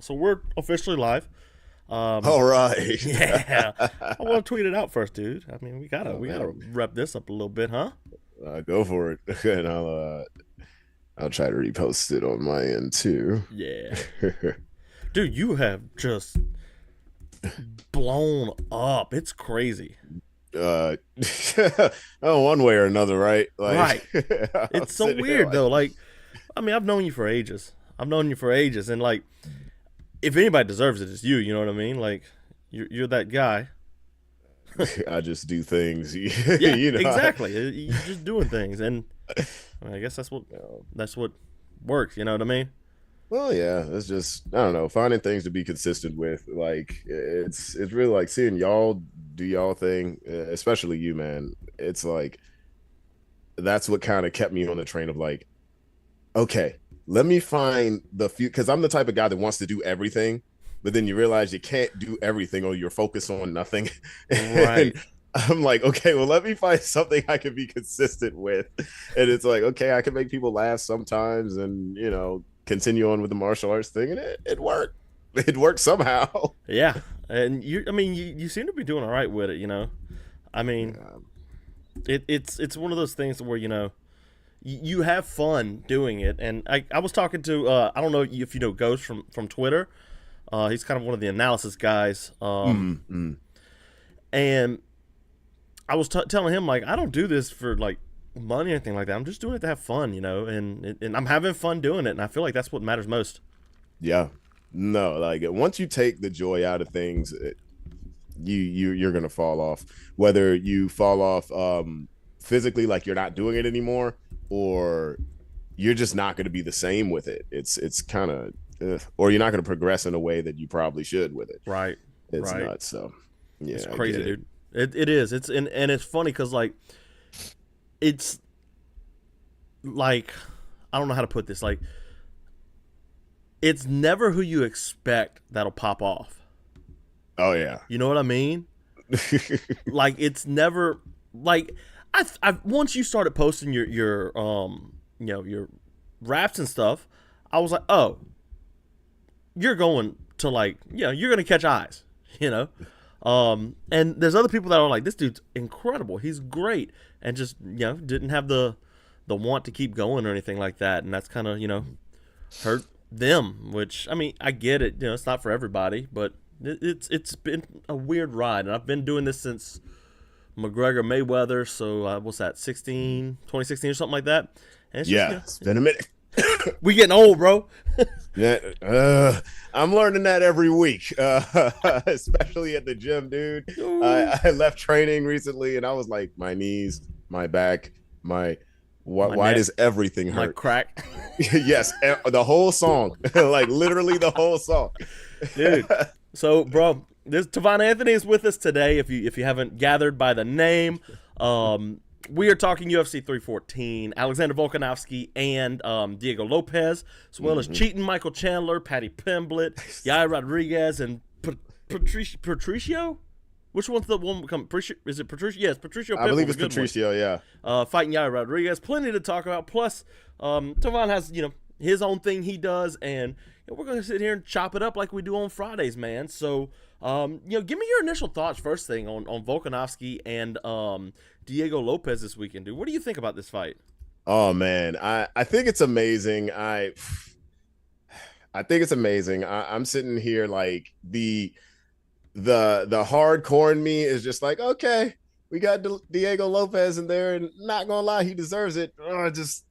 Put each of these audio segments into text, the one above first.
So we're officially live. All right. Yeah, I want to tweet it out first, dude. I mean, we gotta Oh we gotta man, rep this up a little bit, huh? go for it, and I'll try to repost it on my end too. Yeah, dude, you have just blown up. It's crazy, uh, oh, one way or another, right? right? Like, I'm It's so sitting here weird like, though. Like, I mean, I've known you for ages. I've known you for ages, and like, if anybody deserves it, it's you. You know what I mean? Like, you're that guy. I just do things, Yeah, you know. exactly. You're just doing things, and I guess that's what works. You know what I mean? Well, yeah, it's just I don't know, finding things to be consistent with. Like, it's really like seeing y'all do y'all thing, especially you, man. It's like that's what kind of kept me on the train of like, okay, let me find the few because I'm the type of guy that wants to do everything, but then you realize you can't do everything or you're focused on nothing. And Right. I'm like, okay, well, let me find something I can be consistent with. And it's like, okay, I can make people laugh sometimes and, continue on with the martial arts thing. And it worked. It worked somehow. Yeah, and I mean, you seem to be doing all right with it. I mean, Yeah. it's one of those things where you have fun doing it. And I was talking to I don't know if you know Ghost from Twitter. He's kind of one of the analysis guys. Mm-hmm. And I was telling him like I don't do this for like money or anything like that. I'm just doing it to have fun, and I'm having fun doing it, and I feel like that's what matters most. Yeah. No, like once you take the joy out of things, you're gonna fall off. Whether you fall off physically, like you're not doing it anymore, or you're just not gonna be the same with it. It's kind of, or you're not gonna progress in a way that you probably should with it. Right, It's right. nuts. So yeah, It's I get crazy, it. dude. It is. And it's funny because it's like I don't know how to put this. Like it's never who you expect that'll pop off. Oh yeah. You know what I mean? Like it's never like I once you started posting your raps and stuff, I was like, oh, you're going to you're gonna catch eyes, you know. And there's other people that are like, this dude's incredible, he's great, and just didn't have the want to keep going or anything like that, and that's kind of hurt them. Which I mean, I get it, it's not for everybody, but it's been a weird ride, and I've been doing this since McGregor Mayweather, so what's that, 2016 or something like that. And it's just Yeah, it's been a minute. we getting old, bro. Yeah, I'm learning that every week, especially at the gym, dude. I left training recently, and I was like, my knees, my back, My why neck, does everything my hurt? crack. Yes, the whole song, like literally the whole song, Dude. So, bro, this Tovaun Anthony is with us today. If you haven't gathered by the name, we are talking UFC 314, Alexander Volkanovski and Diego Lopez, as well as Cheating Michael Chandler, Patty Pimblett, Yair Rodriguez, and Patricio. Which one's the one? Is it Patricio? Yes, Patricio. I Pitbull, believe the it's good one. Patricio. Yeah, Fighting Yair Rodriguez. Plenty to talk about. Plus, Tovaun has his own thing he does, and we're gonna sit here and chop it up like we do on Fridays, man. So, give me your initial thoughts first thing on Volkanovski and Diego Lopez this weekend, dude. What do you think about this fight? oh man, I think it's amazing. I think it's amazing. I'm sitting here like the hardcore in me is just like, okay, we got Diego Lopez in there, and not gonna lie, he deserves it.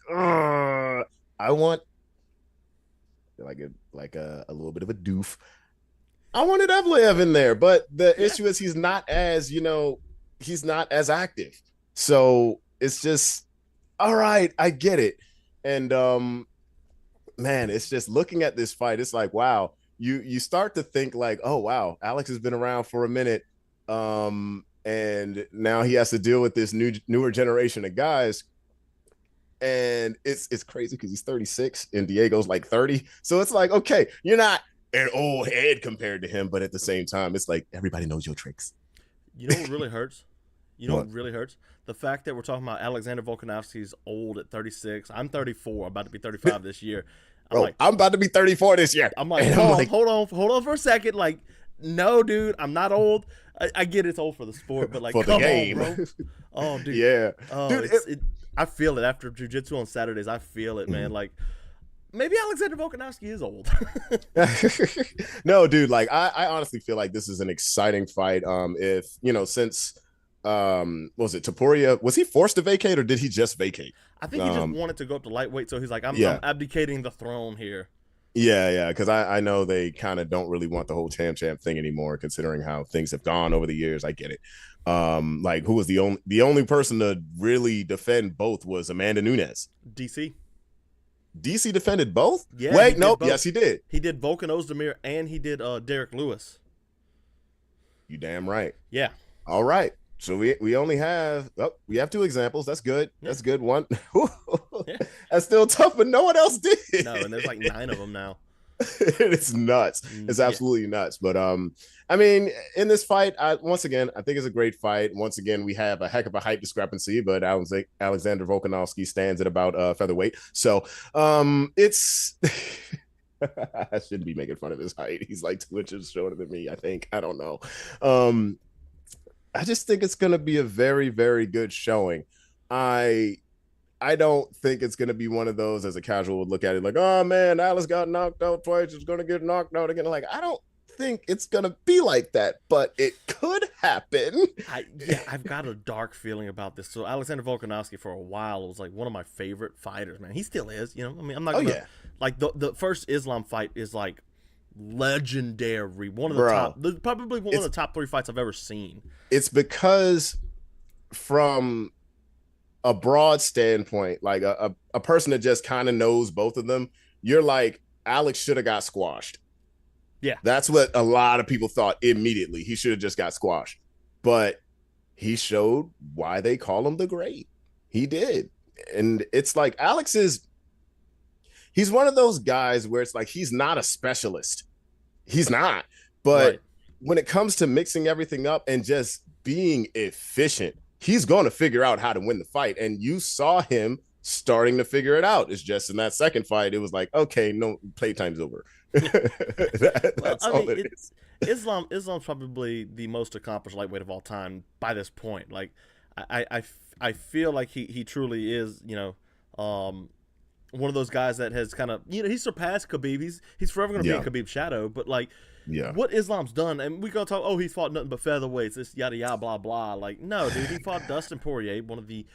I want like a little bit of a doof. I wanted Evloev in there, but the Yeah, issue is he's not as active. So it's just all right, I get it. And man, it's just looking at this fight, it's like, wow, you start to think like, oh wow, Alex has been around for a minute. And now he has to deal with this newer generation of guys. And it's crazy because he's 36 and Diego's like 30. So it's like, okay, you're not an old head compared to him, but at the same time, it's like everybody knows your tricks. you know what really hurts? You know What? what really hurts? The fact that we're talking about Alexander Volkanovski's old at 36. I'm 34. I'm about to be 35 this year. I'm bro, like, I'm about to be 34 this year. I'm like, And I'm like, hold on for a second. Like, no, dude, I'm not old. I get it's old for the sport, but like, for the come on, game. bro. Oh, dude. Yeah. Oh, Dude, it. I feel it after jujitsu on Saturdays. I feel it, man. Like, maybe Alexander Volkanovski is old. no, dude, like I honestly feel like this is an exciting fight. If since what was it Taporia, was he forced to vacate or did he just vacate? I think he just wanted to go up to lightweight, so he's like, I'm Yeah. abdicating the throne here. Yeah, because I know they kind of don't really want the whole champ thing anymore, considering how things have gone over the years. I get it. Like who was the only person to really defend both was Amanda Nunes. DC. DC defended both? Yeah. Wait, nope. Yes, he did. He did Volkan Ozdemir and he did Derek Lewis. You damn right. Yeah. All right. So we only have we have two examples. That's good. Yeah. That's good. One. Yeah. That's still tough, but no one else did. No, and there's like 9 of them now. It's nuts. It's absolutely nuts. But I mean, in this fight, once again, I think it's a great fight. Once again, we have a heck of a height discrepancy, but Alexander Volkanovski stands at about featherweight. So it's I shouldn't be making fun of his height. He's like 2 inches shorter than me, I think. I don't know. I just think it's going to be a very, very good showing. I don't think it's going to be one of those, as a casual would look at it like, oh man, Alice got knocked out twice, it's going to get knocked out again. Like, I don't think it's going to be like that, but it could happen. I've got a dark feeling about this. So Alexander Volkanovski for a while was like one of my favorite fighters, man. He still is, I mean, I'm not gonna, like the first Islam fight is like legendary. One of the top, probably one of the top 3 fights I've ever seen. It's because from a broad standpoint, like a person that just kind of knows both of them, you're like, Alex should have got squashed. Yeah. That's what a lot of people thought immediately. He should have just got squashed. But he showed why they call him the Great. He did. And it's like he's one of those guys where it's like he's not a specialist. He's not. But when it comes to mixing everything up and just being efficient, he's going to figure out how to win the fight. And you saw him starting to figure it out. It's just in that second fight, it was like, okay, no, playtime's over. That's all it is. Islam's probably the most accomplished lightweight of all time by this point. Like, I feel like he truly is, one of those guys that has kind of, he surpassed Khabib. He's forever going to be in Khabib's shadow. But like, what Islam's done, and we gonna talk, oh, he fought nothing but featherweights, this yada yada blah blah. Like, no, dude, he fought Dustin Poirier, one of the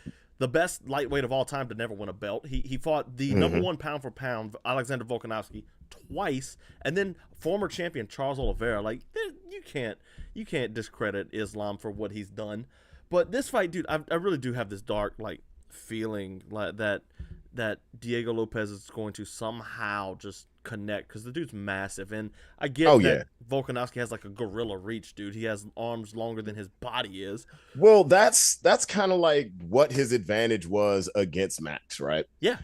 best lightweight of all time to never win a belt. He fought the number 1 pound for pound Alexander Volkanovski twice, and then former champion Charles Oliveira. Like, you can't discredit Islam for what he's done. But this fight, dude, I really do have this dark like feeling like that Diego Lopes is going to somehow just connect, because the dude's massive, and I get that Volkanovski has like a gorilla reach, dude. He has arms longer than his body is. Well, that's kind of like what his advantage was against Max, right? Yeah.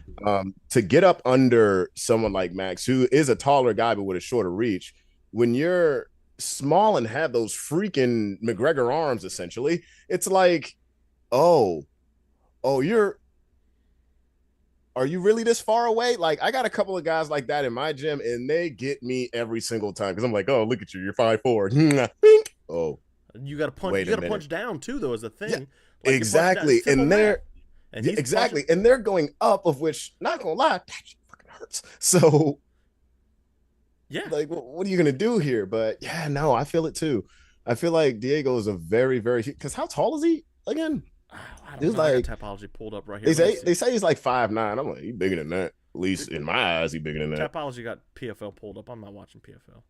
To get up under someone like Max, who is a taller guy but with a shorter reach, when you're small and have those freaking McGregor arms, essentially, it's like, are you really this far away? Like, I got a couple of guys like that in my gym, and they get me every single time, because I'm like, oh, look at you, you're 5'4". Oh, you got to punch. You got to punch down too, though, is the thing. Yeah, like, exactly, and they're going up, of which, not gonna lie, that shit fucking hurts. So, yeah, like, what are you gonna do here? But yeah, no, I feel it too. I feel like Diego is a very, very, because how tall is he again? I don't know. Like, Tapology pulled up right here. They say he's like 5'9". I'm like, he's bigger than that. At least in my eyes, he's bigger than that. Tapology got PFL pulled up. I'm not watching PFL.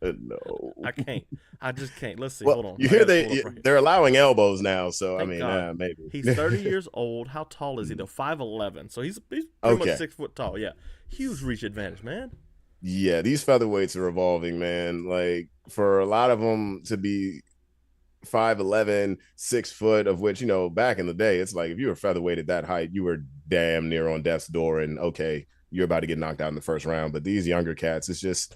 No, I can't. I just can't. Let's see. Well, hold on. You hear they're allowing elbows now, so Thank God. Maybe. He's 30 years old. How tall is he though? 5'11". So he's pretty much 6 foot tall. Yeah, huge reach advantage, man. Yeah, these featherweights are evolving, man. Like, for a lot of them to be 5'11", 6 foot, of which, back in the day, it's like if you were featherweight at that height, you were damn near on death's door, and okay, you're about to get knocked out in the first round. But these younger cats, it's just,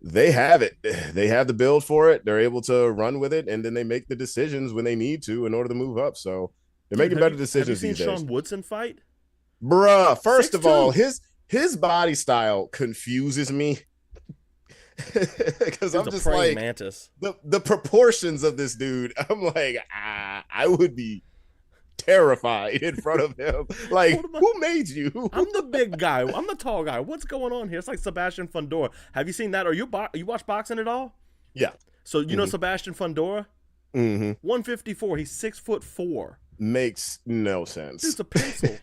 they have it. They have the build for it. They're able to run with it, and then they make the decisions when they need to in order to move up. So they're making better decisions these days. Have you seen Sean Woodson fight? Bruh, first of all, his his body style confuses me because He's I'm a just praying like mantis. the proportions of this dude. I'm like, I would be terrified in front of him. What Like, am I? who made you? I'm the big guy. I'm the tall guy. What's going on here? It's like Sebastian Fundora. Have you seen that? Or you watch boxing at all? Yeah. So you know Mm-hmm. Sebastian Fundora? Mm-hmm. 154. He's 6'4". Makes no Dude's sense. a pencil.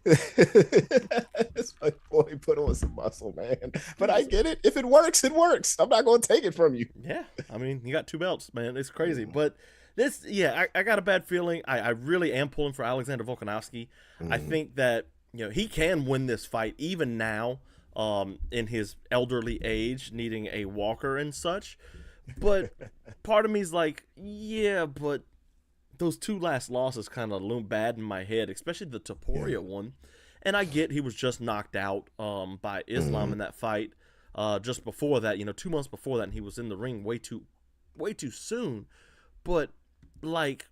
It's like, boy, put on some muscle, man. But I get it. If it works, it works. I'm not going to take it from you. Yeah, I mean, he got 2 belts, man. It's crazy. But this, yeah, I got a bad feeling. I really am pulling for Alexander Volkanovski. I Mm. think that, he can win this fight even now, in his elderly age, needing a walker and such. But part of me is like, yeah, but those 2 last losses kind of loom bad in my head, especially the Yeah. Topuria one. And I get he was just knocked out by Islam Mm. in that fight. Just before that, 2 months before that, and he was in the ring way too soon. But like,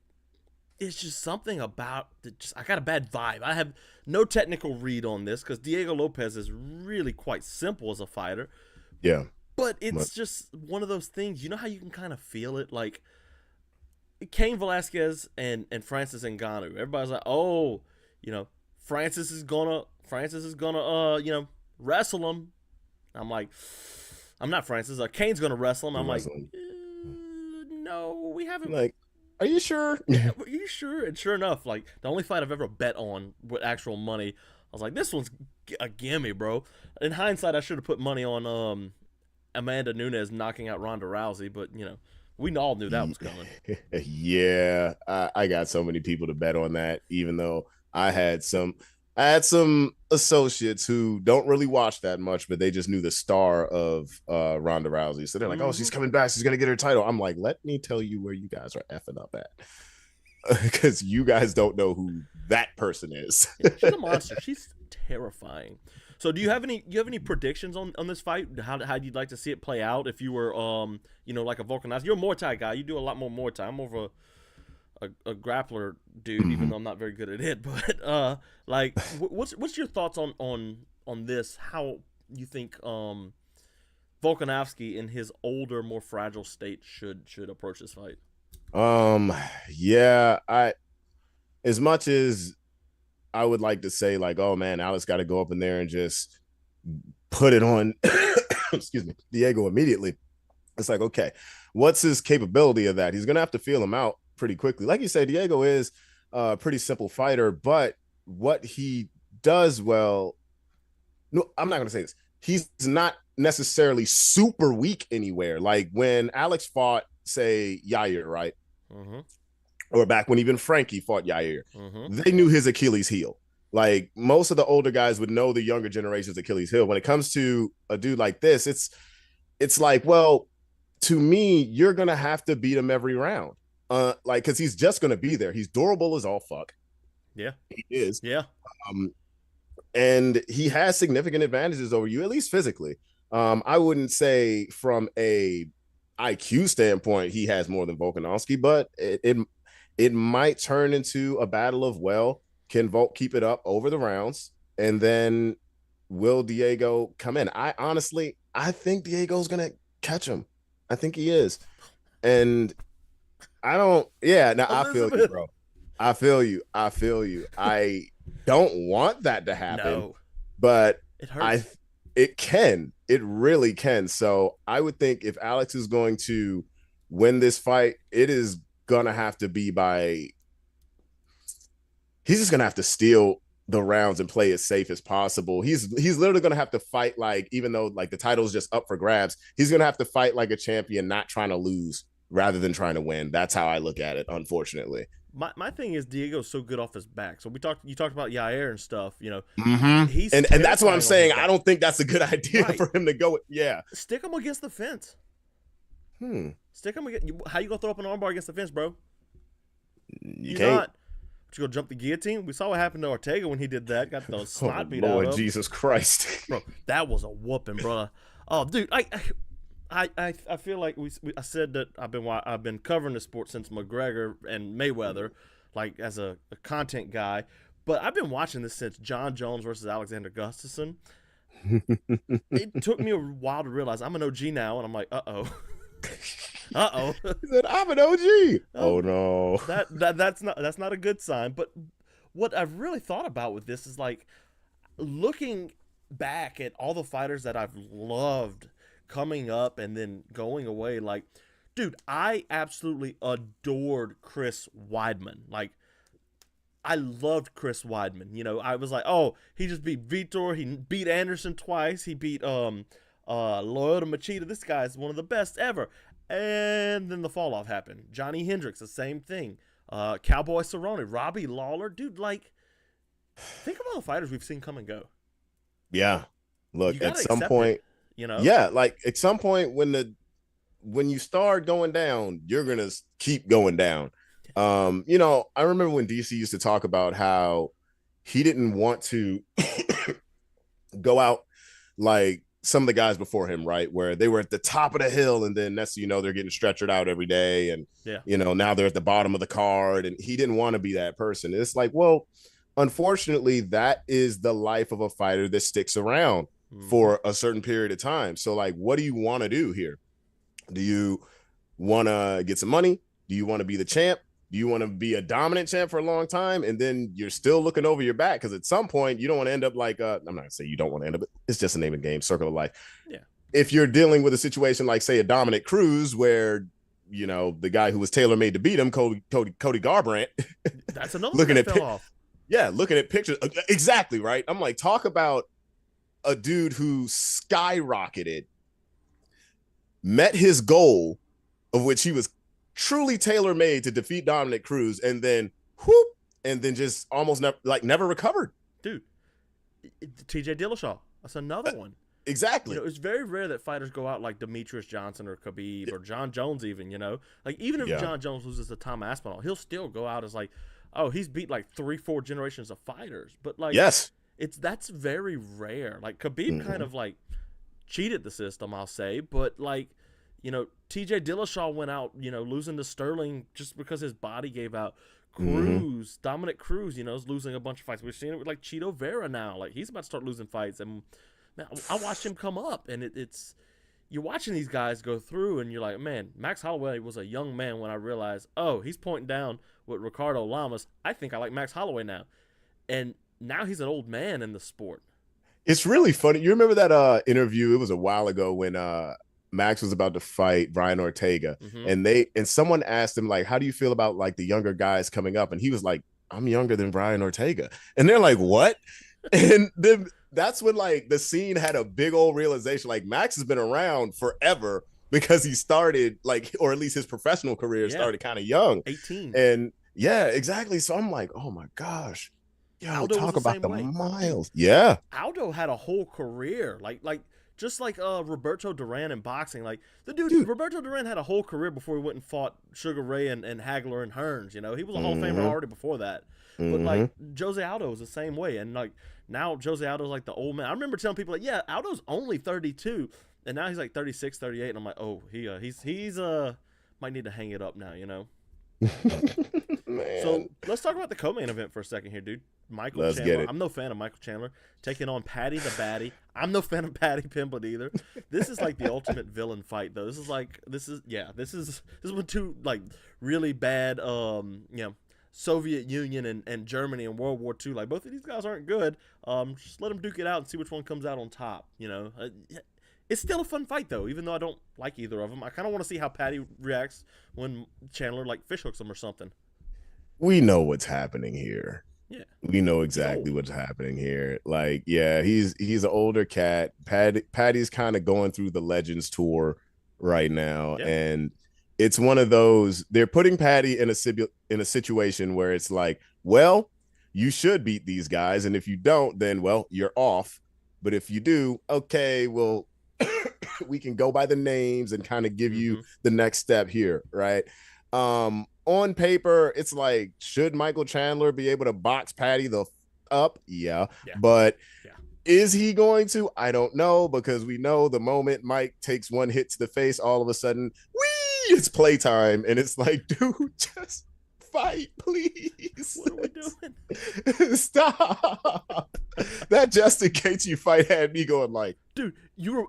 it's just something about it. I got a bad vibe. I have no technical read on this because Diego Lopes is really quite simple as a fighter. Yeah. But But, it's just one of those things. You know how you can kind of feel it, like Cain Velasquez and Francis Ngannou. Everybody's like, oh, Francis is gonna wrestle him. I'm like, I'm not Francis. Kane's gonna wrestle him. I'm like, wrestling. no, we haven't. Like, are you sure? Yeah, are you sure? And sure enough, like the only fight I've ever bet on with actual money, I was like, this one's a gimme, bro. In hindsight, I should have put money on Amanda Nunes knocking out Ronda Rousey, but we all knew that was coming. Yeah, I got so many people to bet on that, even though I had some associates who don't really watch that much, but they just knew the star of Ronda Rousey. So they're like, oh, Mm-hmm. she's coming back. She's going to get her title. I'm like, let me tell you where you guys are effing up at. Because you guys don't know who that person is. Yeah, she's a monster. She's terrifying. So, do you have any predictions on this fight? How you'd like to see it play out if you were like a Volkanovski? You're a Muay Thai guy. You do a lot more Muay Thai. I'm more of a grappler dude, even though I'm not very good at it. But like, what's your thoughts on this? How you think Volkanovski in his older, more fragile state should approach this fight? Yeah, as much as I would like to say, like, oh man, Alex got to go up in there and just put it on, excuse me, Diego immediately. It's like, okay, what's his capability of that? He's gonna have to feel him out pretty quickly. Like you said, Diego is a pretty simple fighter, but what he does well, no, I'm not gonna say this. He's not necessarily super weak anywhere. Like when Alex fought, say, Yair, right? Mm-hmm. Or back when even Frankie fought Yair, Mm-hmm. they knew his Achilles heel. Like most of the older guys would know the younger generation's Achilles heel. When it comes to a dude like this, it's like, well, to me, you're gonna have to beat him every round. Like, cause he's just gonna be there. He's durable as all fuck. Yeah. He is. Yeah. Um, and he has significant advantages over you, at least physically. I wouldn't say from a IQ standpoint he has more than Volkanovski, but it might turn into a battle of, well, can Volk keep it up over the rounds, and then will Diego come in? I think Diego's gonna catch him. I think he is, and I don't. Yeah, now I feel you, Elizabeth. bro. I feel you. I feel you. I don't want that to happen, No. but It I hurts. it can. It really can. So I would think if Alex is going to win this fight, it is gonna have to be by. He's just gonna have to steal the rounds and play as safe as possible. He's literally gonna have to fight like, even though like the title's just up for grabs, he's gonna have to fight like a champion, not trying to lose rather than trying to win. That's how I look at it, unfortunately. My thing is Diego's so good off his back. So you talked about Yair and stuff. Mm-hmm. He's And that's what I'm terrifying on his saying. I back. don't think that's a good idea Right. for him to go with. Yeah. Stick him against the fence. Hmm. Stick him against. How you gonna throw up an armbar against the fence, bro? You You're can't. not. But you gonna jump the guittine? We saw what happened to Ortega when he did that. Got the Oh snot beat Lord out of him. Jesus Christ. Bro, that was a whooping, bro. Oh, dude, I feel like I said that I've been covering the sport since McGregor and Mayweather, like as a content guy. But I've been watching this since John Jones versus Alexander Gustafsson. It took me a while to realize I'm an OG now, and I'm like, uh oh. He said, "I'm an OG." Oh, Oh no. that's not a good sign. But what I've really thought about with this is like looking back at all the fighters that I've loved coming up and then going away. Like, dude, I absolutely adored Chris Weidman. Like, I loved Chris Weidman. You know, I was like, oh, he just beat Vitor. He beat Anderson twice. He beat Lyoto Machida. This guy's one of the best ever. And then the fall off happened. Johnny Hendricks, the same thing. Cowboy Cerrone, Robbie Lawler, dude. Like, think of all the fighters we've seen come and go. Yeah. You Look, at gotta some accept point, it. You know. yeah, like at some point when you start going down, you're gonna keep going down. You know, I remember when DC used to talk about how he didn't want to go out like some of the guys before him, right? Where they were at the top of the hill, and then next, you know, they're getting stretchered out every day, and Yeah. you know, now they're at the bottom of the card, and he didn't want to be that person. It's like, well, unfortunately, that is the life of a fighter that sticks around for a certain period of time. So, like, what do you want to do here? Do you want to get some money? Do you want to be the champ? Do you want to be a dominant champ for a long time? And then you're still looking over your back because at some point you don't want to end up like, I'm not going to say you don't want to end up, it's just a name and game, circle of life. Yeah. If you're dealing with a situation like, say, a Dominic Cruz where, you know, the guy who was tailor-made to beat him, Cody Garbrandt. That's another looking one that at fell off. Yeah, looking at pictures. Exactly, right? I'm like, talk about a dude who skyrocketed, met his goal, of which he was truly tailor-made to defeat Dominic Cruz, and then whoop, and then just almost never recovered. Dude, TJ Dillashaw. That's another one. Exactly. You know, it's very rare that fighters go out like Demetrius Johnson or Khabib or John Jones even, you know. Like, even if John Jones loses to Tom Aspinall, he'll still go out as like, oh, he's beat like 3-4 generations of fighters. But like, yes, that's very rare. Like, Khabib kind of like cheated the system, I'll say, but like, you know, TJ Dillashaw went out, you know, losing to Sterling just because his body gave out. Cruz, Dominic Cruz, you know, is losing a bunch of fights. We've seen it with like Cheeto Vera now. Like, he's about to start losing fights. And man, I watched him come up, and it's you're watching these guys go through, and you're like, man, Max Holloway was a young man when I realized, oh, he's pointing down with Ricardo Lamas. I think I like Max Holloway now. And now he's an old man in the sport. It's really funny. You remember that interview? It was a while ago when Max was about to fight Brian Ortega, and someone asked him, like, how do you feel about like the younger guys coming up? And he was like, I'm younger than Brian Ortega. And they're like, what? And then that's when like the scene had a big old realization. Like, Max has been around forever because he started like, or at least his professional career started kind of young, 18. And yeah, exactly. So I'm like, oh my gosh, yo, Aldo talk about the way. miles. Yeah, Aldo had a whole career, like just like Roberto Duran in boxing. Like, the dude, Roberto Duran had a whole career before he went and fought Sugar Ray and Hagler and Hearns. You know, he was a Hall of Famer already before that. But like, Jose Aldo was the same way, and like now Jose Aldo's like the old man. I remember telling people like, yeah, Aldo's only 32, and now he's like 36, 38, and I'm like, oh, he's might need to hang it up now, you know. Man. So let's talk about the co-main event for a second here, dude. Michael Chandler. I'm no fan of Michael Chandler taking on Paddy the Baddy. I'm no fan of Paddy Pimblett either. This is like the ultimate villain fight, though. This is when two like really bad, you know, Soviet Union and Germany in World War II. Like, both of these guys aren't good. Just let them duke it out and see which one comes out on top. You know, it's still a fun fight though, even though I don't like either of them. I kind of want to see how Paddy reacts when Chandler like fish hooks him or something. We know what's happening here. Yeah, we know exactly what's happening here. Like, yeah, he's an older cat. Paddy's kind of going through the Legends tour right now, and it's one of those. They're putting Paddy in a situation where it's like, well, you should beat these guys, and if you don't, then well, you're off. But if you do, okay, well, we can go by the names and kind of give you the next step here, right? On paper, it's like, should Michael Chandler be able to box Paddy up? Yeah. But is he going to? I don't know, because we know the moment Mike takes one hit to the face, all of a sudden, it's playtime. And it's like, dude, just fight, please. What are we doing? Stop. That Justin Gaethje fight had me going like, dude,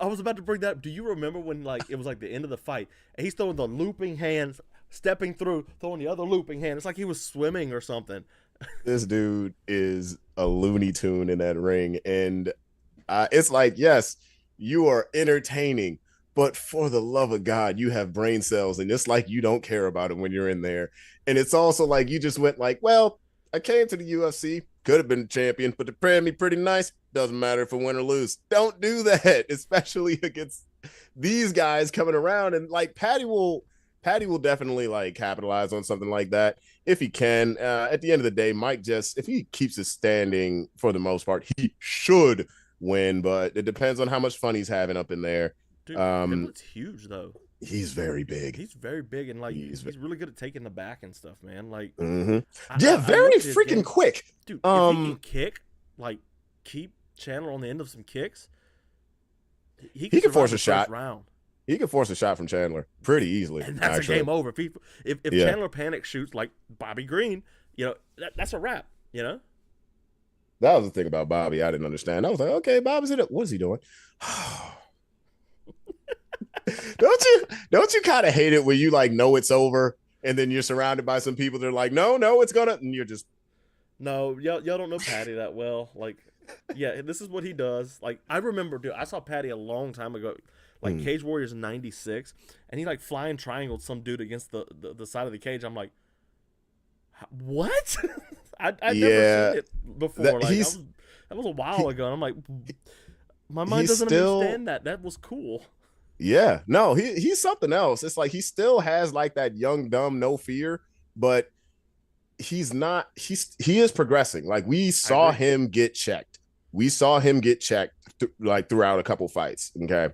I was about to bring that up. Do you remember when like it was like the end of the fight and he's throwing the looping hands, stepping through, throwing the other looping hand? It's like he was swimming or something. this dude is a Looney Tune in that ring. And it's like, yes, you are entertaining, but for the love of God, you have brain cells, and it's like you don't care about it when you're in there. And it's also like you just went like, well, I came to the UFC, could have been champion, but they paid me pretty nice. Doesn't matter if I win or lose. Don't do that, especially against these guys coming around. And like Patty will definitely like capitalize on something like that if he can. At the end of the day, Mike just, if he keeps his standing for the most part, he should win, but it depends on how much fun he's having up in there. Dude, Pimlet's huge though. He's very big. He's very big, and like he's really good at taking the back and stuff, man. Like, very freaking quick, dude. If he can kick, like, keep Chandler on the end of some kicks, he can force a shot. Round. He can force a shot from Chandler pretty easily, and that's actually. A game over. If Chandler panic shoots like Bobby Green, you know that's a wrap. You know. That was the thing about Bobby I didn't understand. I was like, okay, Bobby's in it. What is he doing? Don't you kind of hate it when you like know it's over and then you're surrounded by some people that are like, no, it's gonna, and you're just, no, y'all don't know Patty that well. Like, yeah, this is what he does. Like, I remember, dude, I saw Patty a long time ago, like Cage Warriors '96, and he like flying triangled some dude against the side of the cage. I'm like, what? I'd never seen it before. That was a while ago. And I'm like, my mind doesn't understand that. That was cool. Yeah, no, he's something else. It's like he still has like that young, dumb, no fear, but he is progressing. Like we saw him get checked. We saw him get checked like throughout a couple fights. Okay.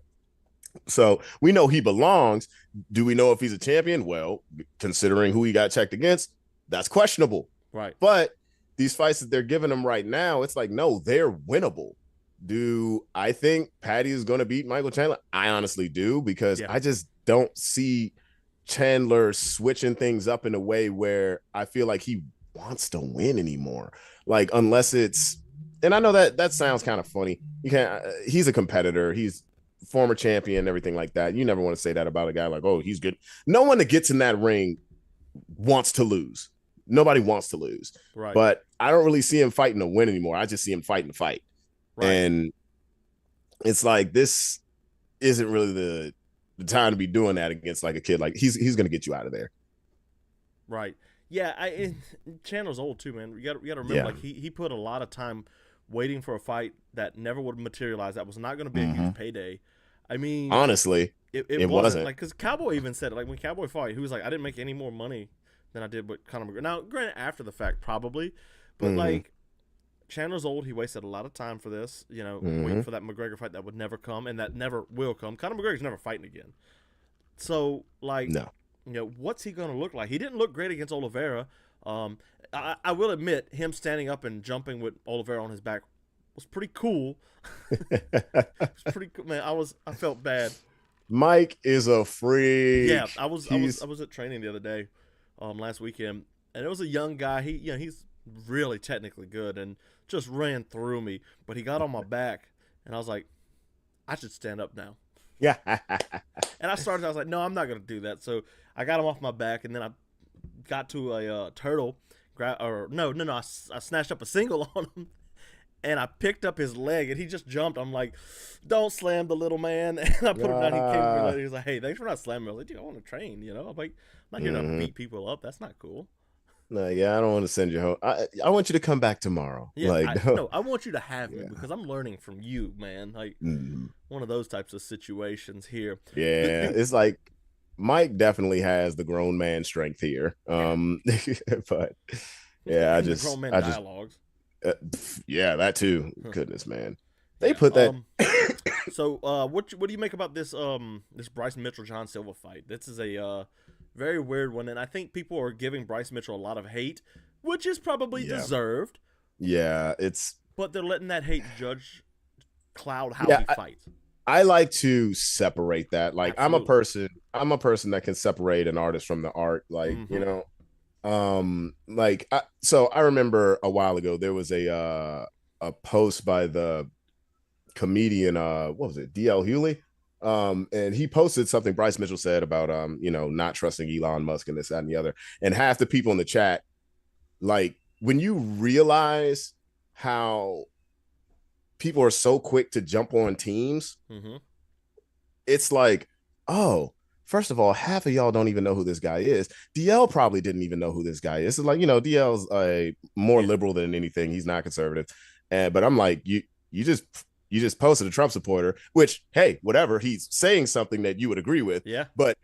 So we know he belongs. Do we know if he's a champion? Well, considering who he got checked against, that's questionable. Right. But these fights that they're giving him right now, it's like, no, they're winnable. Do I think Patty is going to beat Michael Chandler? I honestly do, because I just don't see Chandler switching things up in a way where I feel like he wants to win anymore. Like, unless it's, and I know that sounds kind of funny. You can't, he's a competitor. He's former champion, everything like that. You never want to say that about a guy like, oh, he's good. No one that gets in that ring wants to lose. Nobody wants to lose. Right. But I don't really see him fighting to win anymore. I just see him fighting to fight. Right. And it's like, this isn't really the time to be doing that against like a kid. Like he's going to get you out of there. Right. Yeah. Chandler's old too, man. You got to remember, like he put a lot of time waiting for a fight that never would materialize. That was not going to be a huge payday. I mean, honestly, it wasn't. Like, because Cowboy even said it. Like when Cowboy fought, he was like, I didn't make any more money than I did with Conor McGregor. Now, granted, after the fact, probably, but like, Chandler's old. He wasted a lot of time for this, waiting for that McGregor fight that would never come and that never will come. Conor McGregor's never fighting again. So, like, what's he going to look like? He didn't look great against Oliveira. I will admit, him standing up and jumping with Oliveira on his back was pretty cool. It was pretty cool, man. I felt bad. Mike is a freak. Yeah, I was at training the other day, last weekend, and it was a young guy. He's really technically good and just ran through me, but he got on my back and I was like, I should stand up now. Yeah. And I was like, no, I'm not going to do that. So I got him off my back, and then I got to a turtle, I snatched up a single on him, and I picked up his leg, and he just jumped. I'm like, don't slam the little man. And I put him down. He came to me later. He was like, hey, thanks for not slamming me. I was like, dude, I want to train, I'm like, I'm not here to beat people up. That's not cool. No, I don't want to send you home. I want you to come back tomorrow. Yeah, I want you to have me because I'm learning from you, man. Like one of those types of situations here. Yeah, it's like Mike definitely has the grown man strength here. But yeah, I just dialogues. That too. Goodness, man. They put that. So, what do you make about this this Bryson Mitchell John Silva fight? This is a very weird one, and I think people are giving Bryce Mitchell a lot of hate, which is probably deserved. Yeah, but they're letting that hate cloud how he fights. I like to separate that. Like, absolutely. I'm a person that can separate an artist from the art. Like, So I remember a while ago there was a post by the comedian, what was it, DL Hewley, and he posted something Bryce Mitchell said about not trusting Elon Musk and this, that, and the other. And half the people in the chat, like, when you realize how people are so quick to jump on teams, Mm-hmm. it's like, oh, first of all, half of y'all don't even know who this guy is. DL probably didn't even know who this guy is. It's like, DL's a more Yeah. liberal than anything. He's not conservative. But I'm like, you just you just posted a Trump supporter, which, hey, whatever, he's saying something that you would agree with. Yeah. But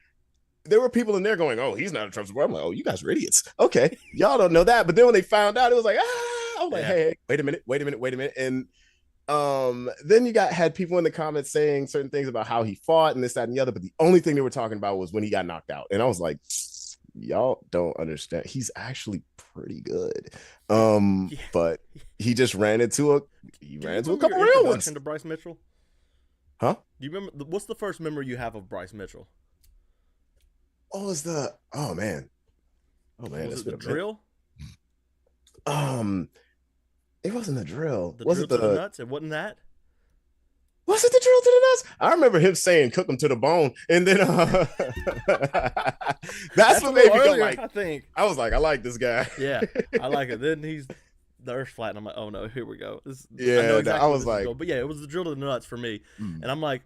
there were people in there going, oh, he's not a Trump supporter. I'm like, oh, you guys are idiots. Okay, y'all don't know that. But then when they found out, it was like, I was like, Yeah. hey, wait a minute. And then you had people in the comments saying certain things about how he fought and this, that, and the other. But the only thing they were talking about was when he got knocked out. And I was like, y'all don't understand. He's actually pretty good. Yeah. But he just ran into a couple your real ones. introduction to Bryce Mitchell? Huh? Do you remember what's the first memory you have of Bryce Mitchell? What was oh man. Was it the drill? It wasn't the drill. The Was drill it to the nuts? It wasn't that? Was it the drill to the nuts? I remember him saying "cook him to the bone," and then that's what made me go like. I think I was like, I like this guy. Yeah, I like it. Then the earth's flat, and I'm like, oh no, here we go. Yeah, I know exactly I was like, but yeah, it was the drill to the nuts for me, and I'm like,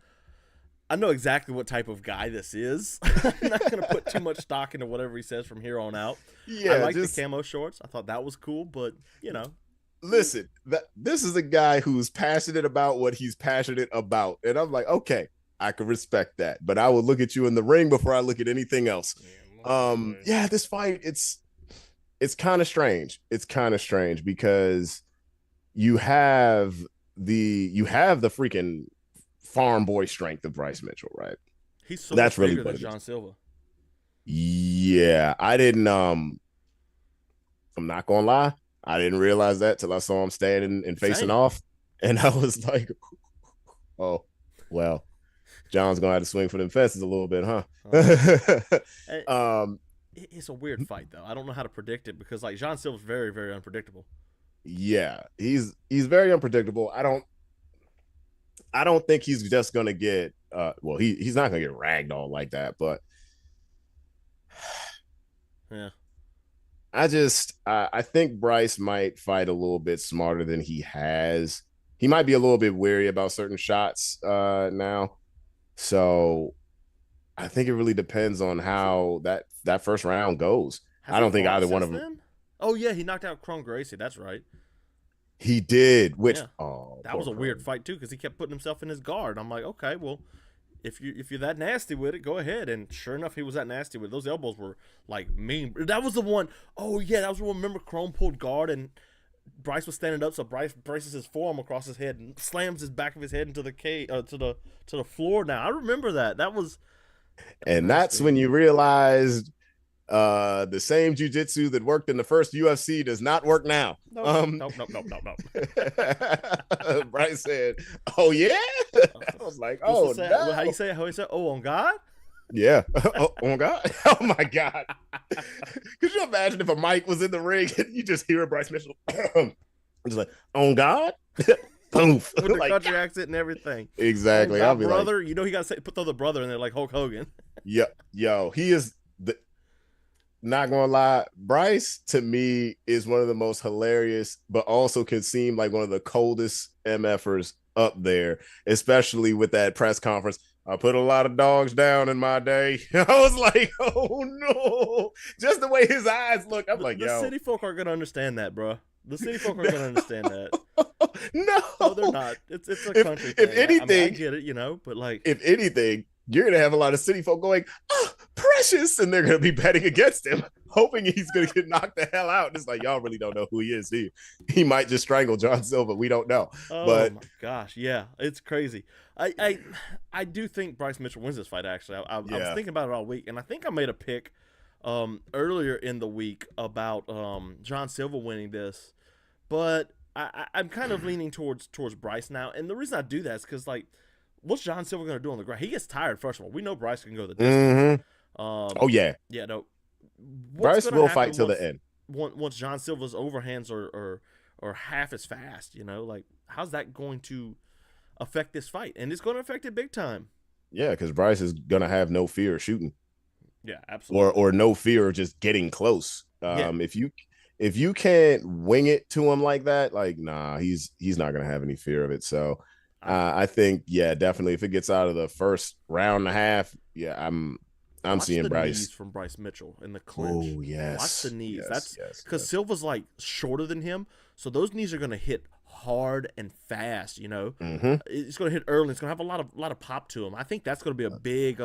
I know exactly what type of guy this is. I'm not gonna put too much stock into whatever he says from here on out. Yeah, I like the camo shorts. I thought that was cool, but listen, this is a guy who's passionate about what he's passionate about, and I'm like, okay, I can respect that, but I will look at you in the ring before I look at anything else. This fight, it's kind of strange. It's kind of strange because you have the freaking farm boy strength of Bryce Mitchell, right? He's so much bigger than John Silva. Yeah, I didn't. I'm not gonna lie. I didn't realize that till I saw him standing and facing off, and I was like, "Oh, well, John's gonna have to swing for them fences a little bit, huh?" It's a weird fight though. I don't know how to predict it because like John Silva's very, very unpredictable. Yeah, he's very unpredictable. I don't think he's just gonna get. He's not gonna get ragdolled like that, but yeah. I think Bryce might fight a little bit smarter than he has. He might be a little bit wary about certain shots now. So I think it really depends on how that first round goes. I don't think either one of them. Then? Oh yeah, he knocked out Chrome Gracie. That's right. He did, which that was a weird fight too because he kept putting himself in his guard. I'm like, okay, well, if you're that nasty with it, go ahead. And sure enough, he was that nasty with it. Those elbows were like mean. That was the one. Oh yeah, that was the one. Remember, Chrome pulled guard and Bryce was standing up, so Bryce braces his forearm across his head and slams his back of his head into the to the floor. Now I remember that. That was and that's when you realized the same jiu-jitsu that worked in the first UFC does not work now. Nope. Bryce said, "Oh yeah." I was like, "Oh no." How you say? Oh, on God. Yeah. Oh God. Oh my God. Could you imagine if a mic was in the ring and you just hear Bryce Mitchell just like, on God? Poof. With the country accent and everything. Exactly. I'll be brother, like, he got to throw the brother in there like Hulk Hogan. Yeah. Yo, he is not gonna lie, Bryce to me is one of the most hilarious, but also can seem like one of the coldest MFers up there, especially with that press conference. I put a lot of dogs down in my day. I was like, oh no. Just the way his eyes look. I'm like, yo. The city folk are gonna understand that, bro. The city folk are gonna understand that. No, they're not. It's a country thing. If anything, I get it, but like, if anything, you're gonna have a lot of city folk going, oh, Precious, and they're gonna be betting against him, hoping he's gonna get knocked the hell out. And it's like, y'all really don't know who he is, do you? He might just strangle John Silva. We don't know. Oh but my gosh, yeah, it's crazy. I do think Bryce Mitchell wins this fight. Actually, I was thinking about it all week, and I think I made a pick earlier in the week about John Silva winning this, but I'm kind of leaning towards Bryce now. And the reason I do that is because, like, what's John Silva going to do on the ground? He gets tired, first of all. We know Bryce can go the distance. Oh, yeah. Yeah, no. what's Bryce going to will fight happen till the end. once John Silva's overhands are half as fast? You know, like how's that going to affect this fight? And it's going to affect it big time. Yeah, because Bryce is gonna have no fear of shooting, Yeah, absolutely. or no fear of just getting close. Yeah, If you can't wing it to him like that, like nah, he's not gonna have any fear of it. So I I think yeah, definitely if it gets out of the first round and a half, yeah, I'm watch seeing the knees Bryce. from Bryce Mitchell in the clinch. Oh Watch the yes, knees. yes, That's yes, because yes. Silva's like shorter than him, so those knees are going to hit hard and fast. You know, Mm-hmm. it's going to hit early. It's going to have a lot of pop to him. I think that's going to be a big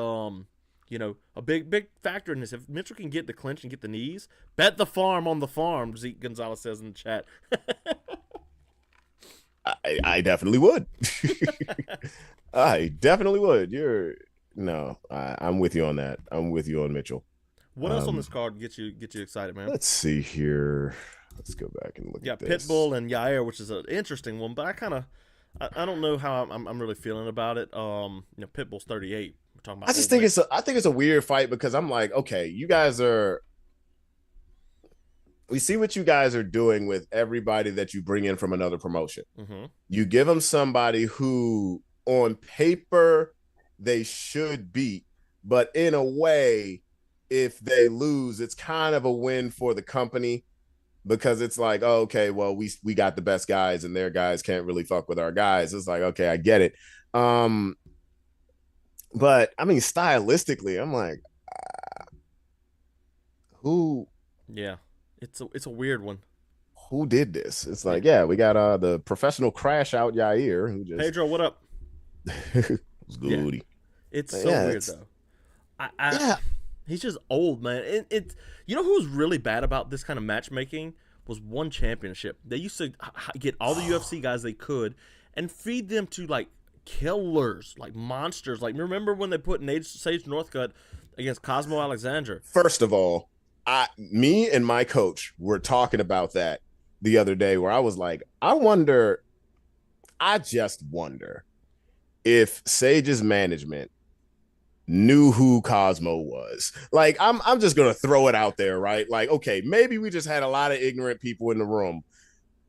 a big factor in this. If Mitchell can get the clinch and get the knees, bet the farm on the farm. Zeke Gonzalez says in the chat. I definitely would. I definitely would. You're no, I'm with you on that. I'm with you on Mitchell. What else on Um, this card get you excited, man? let's see here. Let's go back and look Yeah, at this. Pitbull and Yair, which is an interesting one, but I don't know how I'm really feeling about it. Pitbull's 38. We're talking about old man. I think it's a weird fight because I'm like, okay, you guys are we see what you guys are doing with everybody that you bring in from another promotion. Mm-hmm. You give them somebody who on paper they should beat, but in a way, if they lose, it's kind of a win for the company because it's like, oh, okay, well, we got the best guys and their guys can't really fuck with our guys. It's like, okay, I get it. Um, but I mean, stylistically, I'm like, who Yeah, it's a weird one. who did this? It's Yeah, like, yeah, we got the professional crash out Yair who just Pedro, what up? was Yeah, goody. it's But so yeah, weird it's though. I yeah. he's just old, man. It you know who was really bad about this kind of matchmaking was one championship. They used to get all the UFC guys they could and feed them to like killers, like monsters. Like remember when they put Sage Northcutt against Cosmo Alexander? First of all, me and my coach were talking about that the other day where I was like, I just wonder if Sage's management knew who Cosmo was. Like, I'm just gonna throw it out there, right? Like, okay, maybe we just had a lot of ignorant people in the room.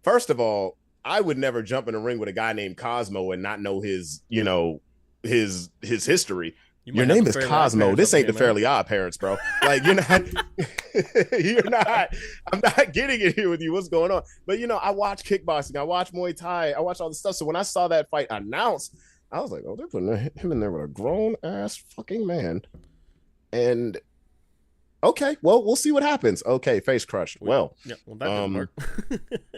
First of all, I would never jump in a ring with a guy named Cosmo and not know his, his history. You Your might have the name is Fairly Odd Cosmo. Parents up This ain't here, the man. Fairly Odd Parents, bro. Like you're not, you're not. I'm not getting it here with you. What's going on? But I watch kickboxing. I watch Muay Thai. I watch all the stuff. So when I saw that fight announced, I was like, oh, they're putting him in there with a grown ass fucking man. And okay, well, we'll see what happens. Okay, face crushed. Well, Yeah, well that didn't um, work.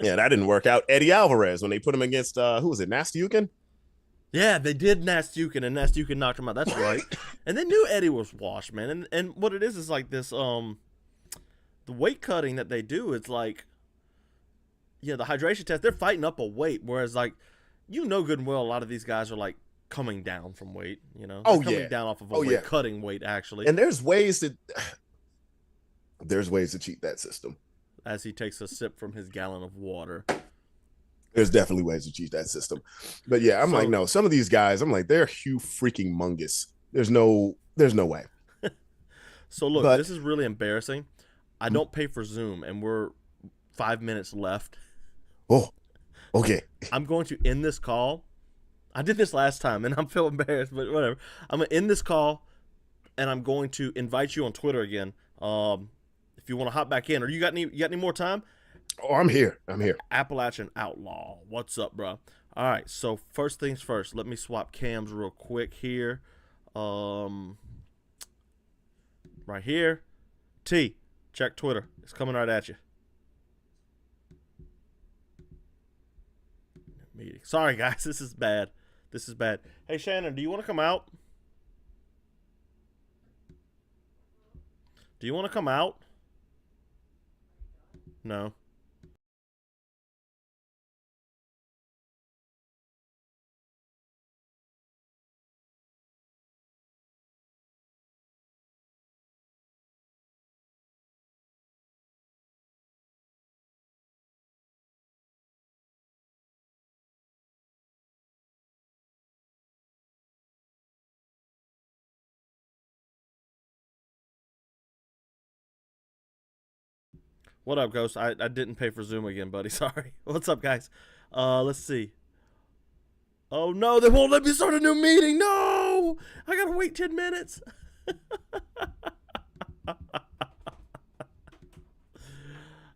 yeah, that didn't work out. Eddie Alvarez when they put him against who was it, Nastyukin? Yeah, they did Nastyukin, and Nastyukin knocked him out. That's right. And they knew Eddie was washed, man. And what it is like this the weight cutting that they do. It's like the hydration test. They're fighting up a weight, whereas like good and well, a lot of these guys are like coming down from weight. They're Oh coming yeah, down off of a oh weight, yeah. cutting weight actually. And there's ways to cheat that system. As he takes a sip from his gallon of water. There's definitely ways to cheat that system. But yeah, I'm like, So no, some of these guys, I'm like, they're Hugh freaking mungus. There's no way. so look, But this is really embarrassing. I don't pay for Zoom, and we're 5 minutes left. oh, okay. I'm going to end this call. I did this last time, and I'm feeling embarrassed, but whatever. I'm gonna end this call, and I'm going to invite you on Twitter again. If you want to hop back in, or you got any more time? Oh, I'm here. I'm here. Appalachian Outlaw, what's up, bro? All right, so first things first. Let me swap cams real quick here. Right here. T, check Twitter. It's coming right at you. Meeting. Sorry, guys. This is bad. Hey, Shannon, do you want to come out? Do you want to come out? No. What up, Ghost? I didn't pay for Zoom again, buddy. Sorry. What's up, guys? Let's see. Oh no, they won't let me start a new meeting. No, I gotta wait 10 minutes.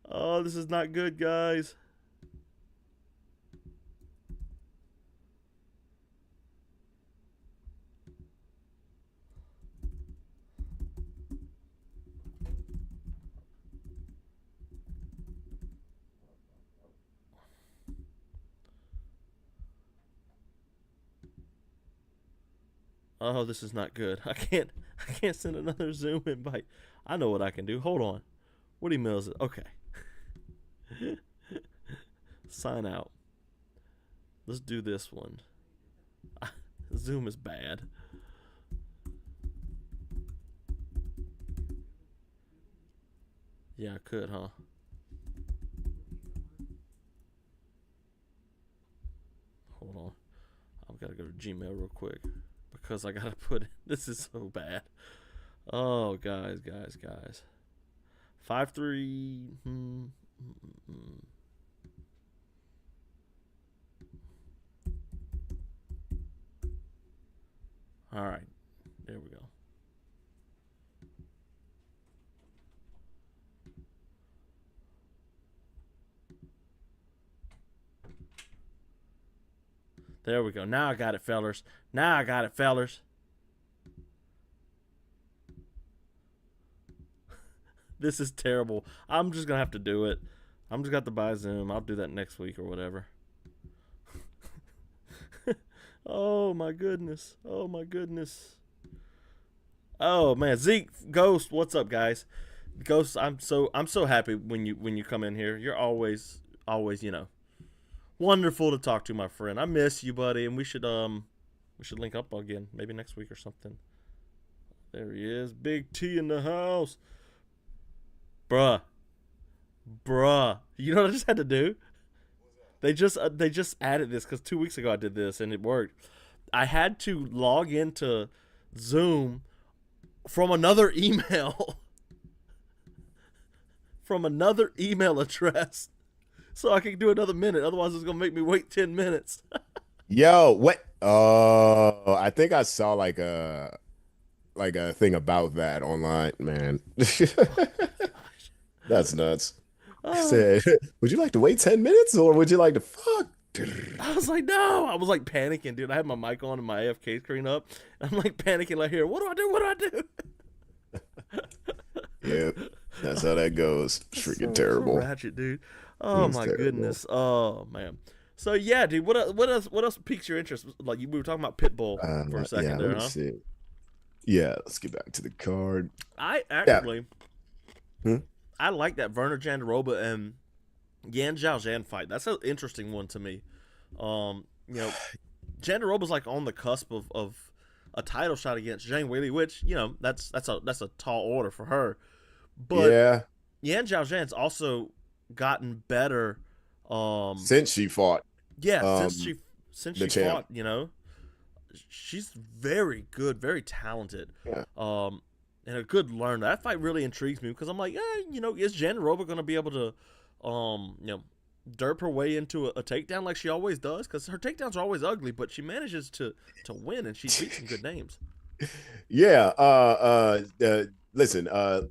Oh, this is not good, guys. Oh, this is not good. I can't send another Zoom invite. I know what I can do. Hold on. What email is it? Okay. Sign out. Let's do this one. Zoom is bad. Yeah, I could, huh? Hold on. I've got to go to Gmail real quick because I got to put this is so bad. Oh, guys. 53 All right. There we go. There we go. Now I got it, fellers. This is terrible. I'm just going to have to do it. I'm just going to have to buy Zoom. I'll do that next week or whatever. Oh, my goodness. Oh, man. Zeke, Ghost, what's up, guys? Ghost, I'm so happy when you come in here. You're always, wonderful to talk to, my friend. I miss you, buddy, and we should link up again, maybe next week or something. There he is, Big T in the house, bruh. You know what I just had to do? They just added this because 2 weeks ago I did this and it worked. I had to log into Zoom from another email, address. So I can do another minute. Otherwise, it's gonna make me wait 10 minutes. Yo, what? Oh, I think I saw like a thing about that online, man. That's nuts. I said, would you like to wait 10 minutes or would you like to fuck? I was like, no. I was like panicking, dude. I had my mic on and my AFK screen up. I'm like panicking, like, here, what do I do? Yeah, that's how that goes. It's freaking terrible. So ratchet, dude. Oh my goodness. Oh man. So yeah, dude. What else piques your interest? Like we were talking about Pitbull for a second there, huh? See. Yeah, let's get back to the card. I actually, I like that Werner Jandiroba and Yan Zhaozhan fight. That's an interesting one to me. Jandiroba's like on the cusp of a title shot against Zhang Weili, which that's a tall order for her. But yeah, Yan Zhaozhan's also gotten better since she fought. Yeah, since she fought, she's very good, very talented. Yeah. And a good learner. That fight really intrigues me because I'm like, is Jandiroba going to be able to derp her way into a takedown like she always does? Because her takedowns are always ugly, but she manages to win and she beats some good names. Yeah. Listen,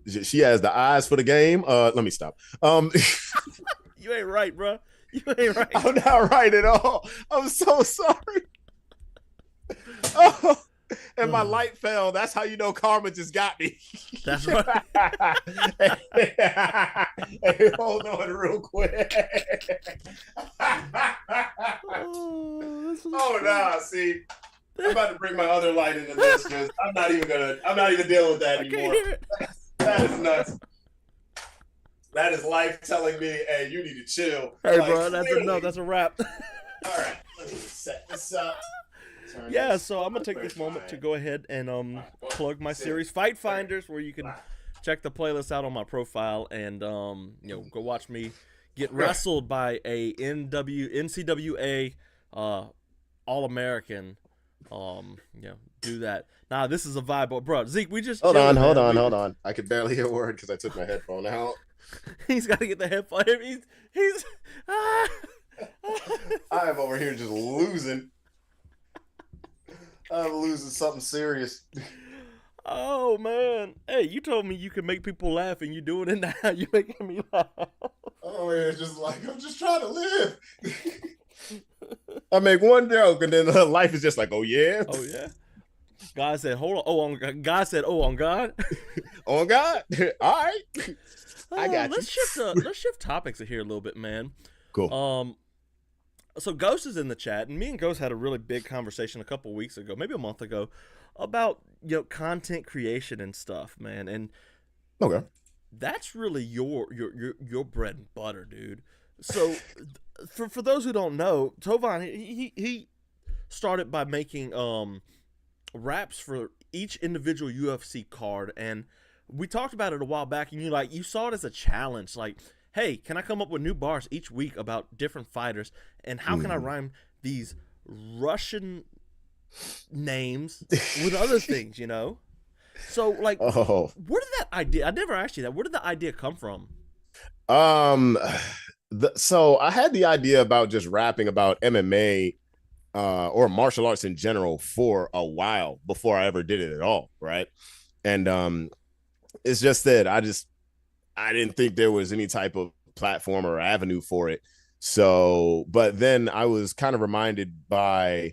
she has the eyes for the game. Let me stop. You ain't right, bro. You ain't right. I'm not right at all. I'm so sorry. Oh, and my light fell. That's how you know karma just got me. That's right. Hey, hold on real quick. Oh no, see. I'm about to bring my other light into this because I'm not even dealing with that anymore. That is nuts. That is life telling me, hey, you need to chill. Hey, bro, that's a wrap. All right, let me set this up. Yeah, so I'm gonna take this moment to go ahead and plug my series Fight Finders, where you can check the playlist out on my profile and go watch me get wrestled by a NCAA All-American. Do that. This is a vibe, bro. Zeke, we just hold on. I could barely hear a word because I took my headphone out. He's got to get the headphone. He's I am over here just losing. I'm losing something serious. Oh man. Hey, you told me you could make people laugh and you doing it now. You making me laugh. Oh, it's just like I'm just trying to live. I make one joke and then life is just like, oh yeah. Oh yeah. God said, hold on. Oh, on God said, oh, on God. On God. All right. I got let's you. Let's shift topics here a little bit, man. Cool. So Ghost is in the chat, and me and Ghost had a really big conversation a couple weeks ago, maybe a month ago, about content creation and stuff, man. And Okay. that's really your bread and butter, dude. So for those who don't know, Tovaun he started by making raps for each individual UFC card, and we talked about it a while back, and you saw it as a challenge, like, hey, can I come up with new bars each week about different fighters, and how can I rhyme these Russian names with other things, So, like, where did that idea? I never asked you that. Where did the idea come from? So I had the idea about just rapping about MMA or martial arts in general for a while before I ever did it at all, right? And it's just that I didn't think there was any type of platform or avenue for it. So, but then I was kind of reminded by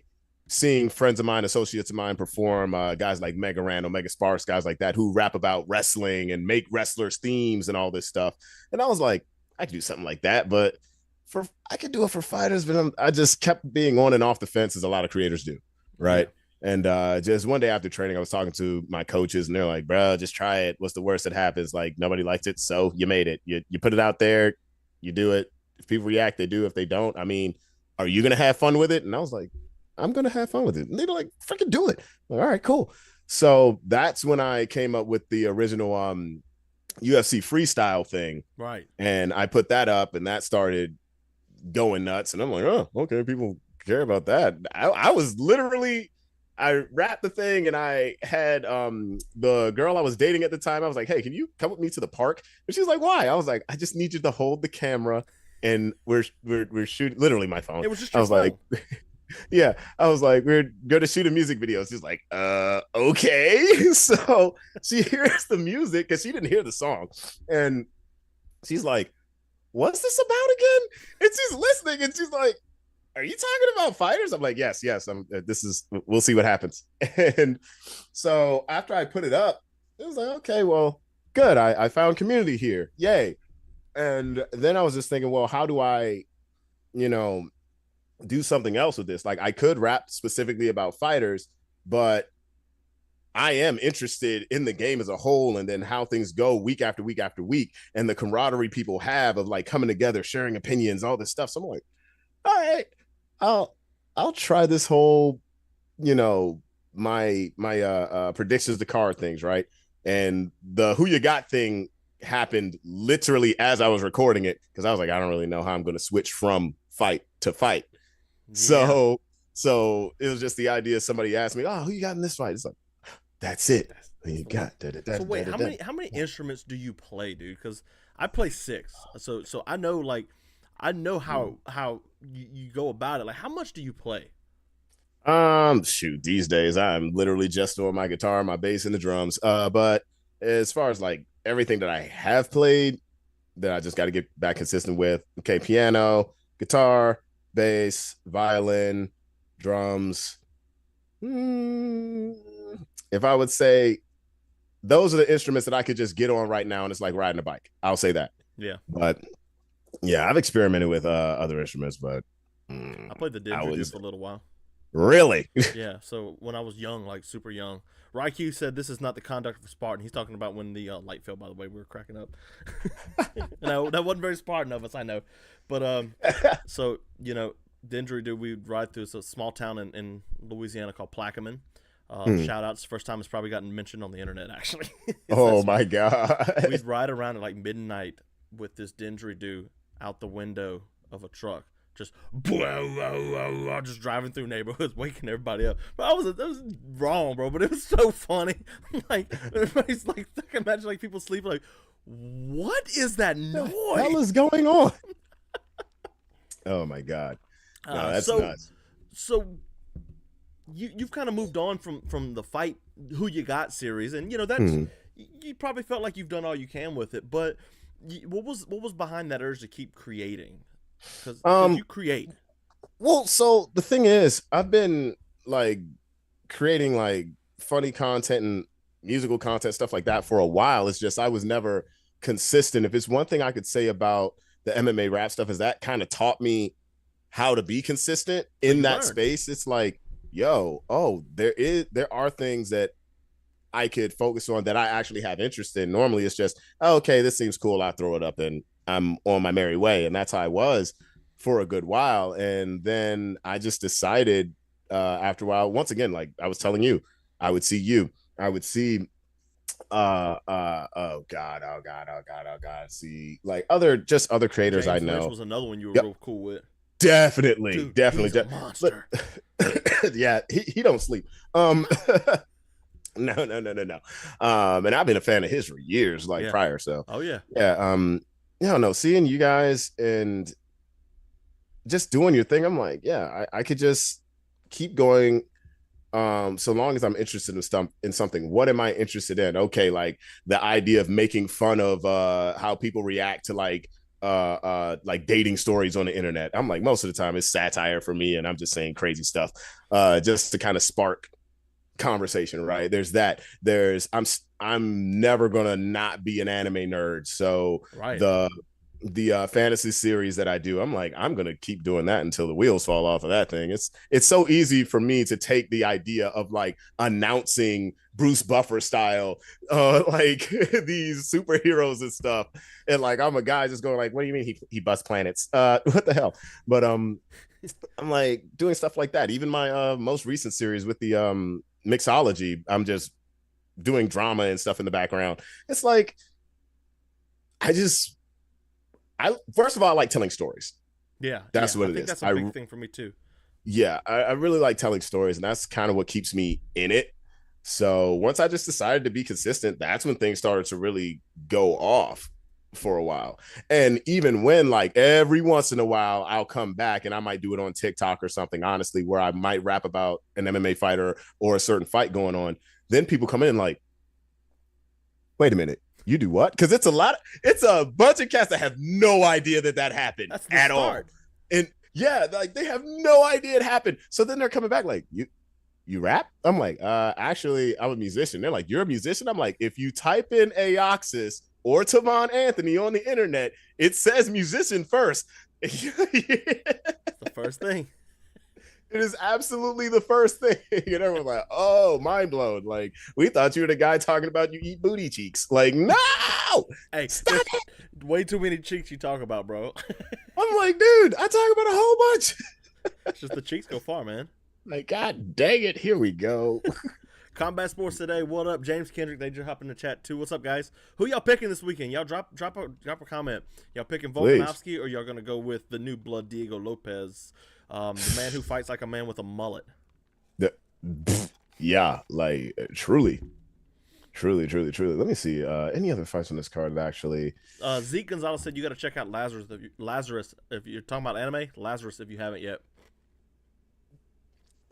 seeing friends of mine, associates of mine perform, guys like Mega Ran, Omega Sparks, guys like that who rap about wrestling and make wrestlers themes and all this stuff. And I was like, I could do something like that, but I could do it for fighters, but I just kept being on and off the fence as a lot of creators do, right? Yeah. And just one day after training, I was talking to my coaches, and they're like, "Bro, just try it. What's the worst that happens? Like, nobody likes it, so you made it. You put it out there, you do it. If people react, they do. If they don't, I mean, are you gonna have fun with it?" And I was like, "I'm gonna have fun with it." And they're like, "Freaking do it!" Like, all right, cool. So that's when I came up with the original UFC freestyle thing, right? And I put that up, and that started going nuts. And I'm like, oh, okay, people care about that. I was literally, I rapped the thing, and I had the girl I was dating at the time, I was like, hey, can you come with me to the park? And she's like, why? I was like, I just need you to hold the camera, and we're shooting, literally my phone. It was just I was phone. like, yeah, I was like, we're going to shoot a music video. She's like, okay. So she hears the music because she didn't hear the song, and she's like, what's this about again? And she's listening, and she's like, are you talking about fighters? I'm like, yes. We'll see what happens. And so after I put it up, it was like, okay, well, good. I found community here. Yay. And then I was just thinking, well, how do I, do something else with this? Like, I could rap specifically about fighters, but I am interested in the game as a whole, and then how things go week after week after week, and the camaraderie people have of like coming together, sharing opinions, all this stuff. So I'm like, all right, I'll try this whole, my predictions to card things, right? And the who you got thing happened literally as I was recording it, because I was like, I don't really know how I'm going to switch from fight to fight. Yeah. So it was just the idea. Somebody asked me, oh, who you got in this fight? It's like, that's it. You got so wait, how many instruments do you play, dude? Because I play 6, so I know how you go about it. Like, how much do you play? Shoot, these days I'm literally just on my guitar, my bass, and the drums. But as far as like everything that I have played, that I just got to get back consistent with. Okay, piano, guitar, bass, violin, drums. If I would say those are the instruments that I could just get on right now, and it's like riding a bike. I'll say that. Yeah. But yeah, I've experimented with other instruments, but I played the didgeridoo for a little while. Really? Yeah. So when I was young, like super young, Raikou said this is not the conduct of a Spartan. He's talking about when the light fell. By the way, we were cracking up. No, that wasn't very Spartan of us, I know. But so didgeridoo, we'd ride through a small town in Louisiana called Plaquemine. Shout out, it's the first time it's probably gotten mentioned on the internet, actually. Oh my God. We'd ride around at like midnight with this didgeridoo out the window of a truck, just just driving through neighborhoods, waking everybody up. But that was wrong, bro, but it was so funny. Like, everybody's like, I can imagine like people sleeping like, What is that The hell noise? is going on? Oh my god. No, that's So nuts. so you've kind of moved on from the fight who you got series, and that's Hmm. you probably felt like you've done all you can with it, but what was behind that urge to keep creating? Because Um, you create. well, so the thing is, I've been like creating like funny content and musical content, stuff like that for a while. It's just I was never consistent. If it's one thing I could say about the MMA rap stuff is that kind of taught me how to be consistent So in you that learned. space. It's like, yo, oh, there are things that I could focus on that I actually have interest in. Normally it's just, oh, okay, this seems cool. I'll throw it up and I'm on my merry way. And that's how I was for a good while. And then I just decided after a while, once again, like I was telling you, I would see you, I would see oh god, see like other creators I James Lynch know. was another one you were Yep, real cool with. definitely, Dude, definitely, he's a monster. yeah, he don't sleep. No, no, no, no, no. And I've been a fan of his for years, like Yeah. prior. So Oh yeah. yeah, you know, seeing you guys and just doing your thing, I'm like, yeah, I could just keep going. So long as I'm interested in something. What am I interested in? Okay, like the idea of making fun of how people react to like dating stories on the internet. I'm like, most of the time it's satire for me, and I'm just saying crazy stuff, just to kind of spark conversation, right? There's that. I'm never gonna not be an anime nerd. So Right. the fantasy series that I do, I'm like, I'm gonna keep doing that until the wheels fall off of that thing. It's so easy for me to take the idea of like announcing Bruce Buffer style, like these superheroes and stuff, and like I'm a guy just going like, what do you mean he busts planets? What the hell? But I'm like doing stuff like that. Even my most recent series with the mixology, I'm just doing drama and stuff in the background. It's like I just I first of all I like telling stories. Yeah. That's Yeah. I what it think is. that's a big thing for me too. I really like telling stories, and that's kind of what keeps me in it. So once I just decided to be consistent, that's when things started to really go off for a while. And even when like every once in a while I'll come back and I might do it on TikTok or something, honestly, where I might rap about an MMA fighter or a certain fight going on, then people come in like, wait a minute, you do what? Because it's a bunch of cats that have no idea that happened That's the at all. start. And yeah, like they have no idea it happened. So then they're coming back like, you rap? I'm like, actually, I'm a musician. They're like, you're a musician? I'm like, if you type in Aoxys or Tovaun Anthony on the internet, it says musician first. It's the first thing. It is absolutely the first thing. And everyone's like, oh, mind blown. Like, we thought you were the guy talking about you eat booty cheeks. Like, no, Hey, stop there's it. way too many cheeks you talk about, bro. I'm like, dude, I talk about a whole bunch. It's just the cheeks go far, man. Like, God dang it. Here we go. Combat Sports Today. What up, James Kendrick? They just hop in the chat too. What's up, guys? Who y'all picking this weekend? Y'all drop a comment. Y'all picking Please. Volkanovski or y'all gonna go with the new blood Diego Lopes, the man who fights like a man with a mullet? The, yeah, like truly. Truly, truly, truly. Let me see. Any other fights on this card that actually. Zeke Gonzalez said you got to check out Lazarus if you're talking about anime. Lazarus if you haven't yet.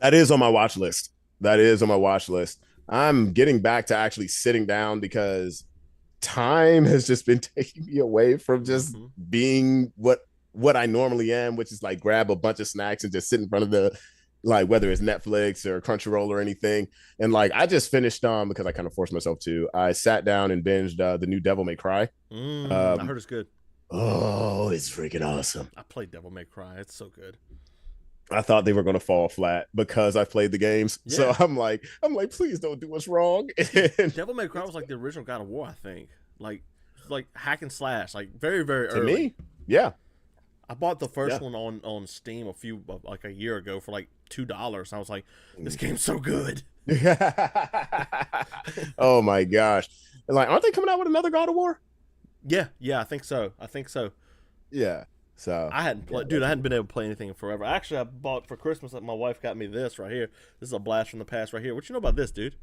That is on my watch list. That is on my watch list. I'm getting back to actually sitting down because time has just been taking me away from just Mm-hmm. being what I normally am, which is like grab a bunch of snacks and just sit in front of the like whether it's Netflix or Crunchyroll or anything. And like I just finished because I kind of forced myself to. I sat down and binged the new Devil May Cry. I Um, heard it's good. oh, it's freaking awesome. I played Devil May Cry. It's so good. I thought they were going to fall flat because I played the games. So Yeah. I'm like, please don't do us wrong. And Devil May Cry was like the original God of War, I think. Like hack and slash, like very very to early. me, yeah, I bought the first yeah. one on Steam like a year ago for like $2. I was like, this game's so good. Oh my gosh. And like, aren't they coming out with another God of War? Yeah, I think so. Yeah. So I hadn't played, dude. I hadn't been able to play anything in forever. Actually, I bought for Christmas. My wife got me this right here. This is a blast from the past right here. What you know about this, dude?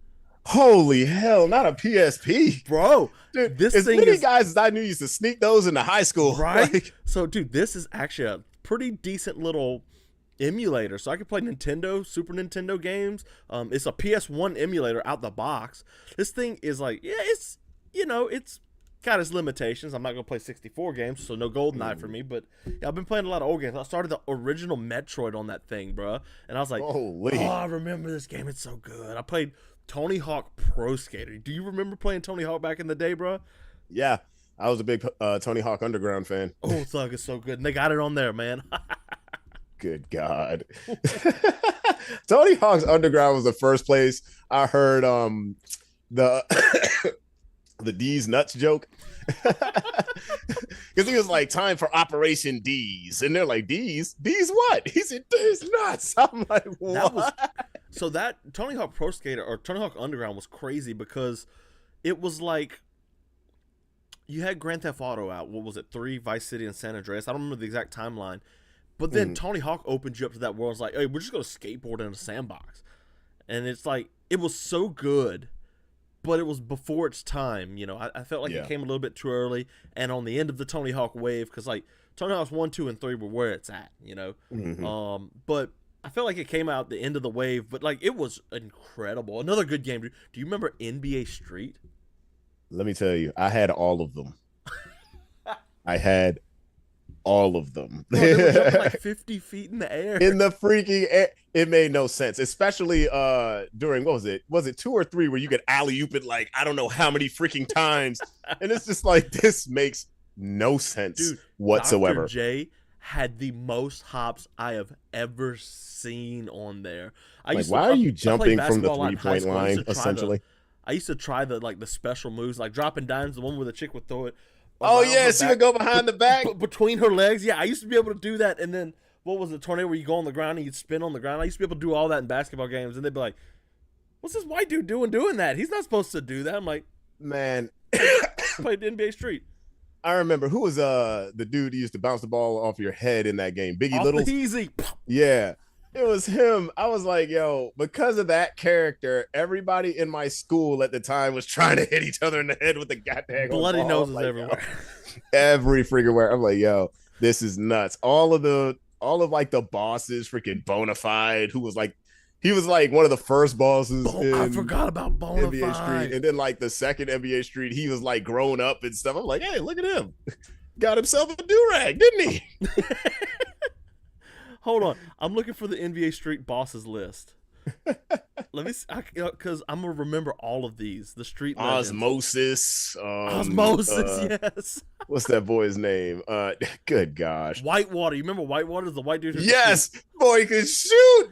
Holy hell, not a PSP. Bro, Dude, this as thing many is guys as I knew used to sneak those into high school. right. Like, So, dude, this is actually a pretty decent little emulator. So I can play Nintendo, Super Nintendo games. It's a PS1 emulator out the box. This thing is like, yeah, it's it's got its limitations. I'm not gonna play 64 games, so no GoldenEye for me. But yeah, I've been playing a lot of old games. I started the original Metroid on that thing, bro, and I was like, holy. oh, I remember this game. It's so good. I played Tony Hawk Pro Skater. Do you remember playing Tony Hawk back in the day, bro? Yeah, I was a big Tony Hawk Underground fan. Oh, Thug is so good, and they got it on there, man. Good God. Tony Hawk's Underground was the first place I heard the the D's nuts joke. Because he was like, time for Operation D's. And they're like, D's what? He said, D's nuts. I'm like, what? That Tony Hawk Pro Skater or Tony Hawk Underground was crazy because it was like you had Grand Theft Auto out. What was it? 3, Vice City, and San Andreas. I don't remember the exact timeline. But then Tony Hawk opened you up to that world. It's like, hey, we're just going to skateboard in a sandbox. And it's like, it was so good, but it was before its time. I felt like it came a little bit too early. And on the end of the Tony Hawk wave, because like Tony Hawk's 1, 2, and 3 were where it's at, But I felt like it came out the end of the wave, but like it was incredible. Another good game. Do you remember NBA Street? Let me tell you, I had all of them. I had all of them. Bro, they were jumping like 50 feet in the air. In the freaking air. It made no sense, especially during, what was it? Was it 2 or 3 where you could alley-oop it like, I don't know how many freaking times. And it's just like, this makes no sense. Dude, whatsoever. Dr. J had the most hops I have ever seen on there. Why are you jumping from the 3-point line, essentially? I used to try the special moves, like dropping dimes, the one where the chick would throw it. Oh, yeah, she would go behind the back. Between her legs. Yeah, I used to be able to do that. And then, what was the tornado where you go on the ground and you'd spin on the ground? I used to be able to do all that in basketball games. And they'd be like, what's this white dude doing that? He's not supposed to do that. I'm like, man. Played NBA Street. I remember, who was the dude who used to bounce the ball off your head in that game? Biggie off Littles? Easy. Yeah. It was him. I was like, yo, because of that character, everybody in my school at the time was trying to hit each other in the head with the goddamn bloody ball. noses like, everywhere. Every freaking where. I'm like, yo, this is nuts. All of like the bosses, freaking Bonafide, who was like, he was like one of the first bosses. I forgot about Bonafide. NBA Street. And then like the second NBA Street, he was like grown up and stuff. I'm like, hey, look at him. Got himself a do-rag, didn't he? Hold on, I'm looking for the NBA Street bosses list. Let me see, because I'm gonna remember all of these. The street Osmosis. Yes. What's that boy's name? Good gosh. Whitewater. You remember Whitewater? The white dude. Yes, boy can shoot.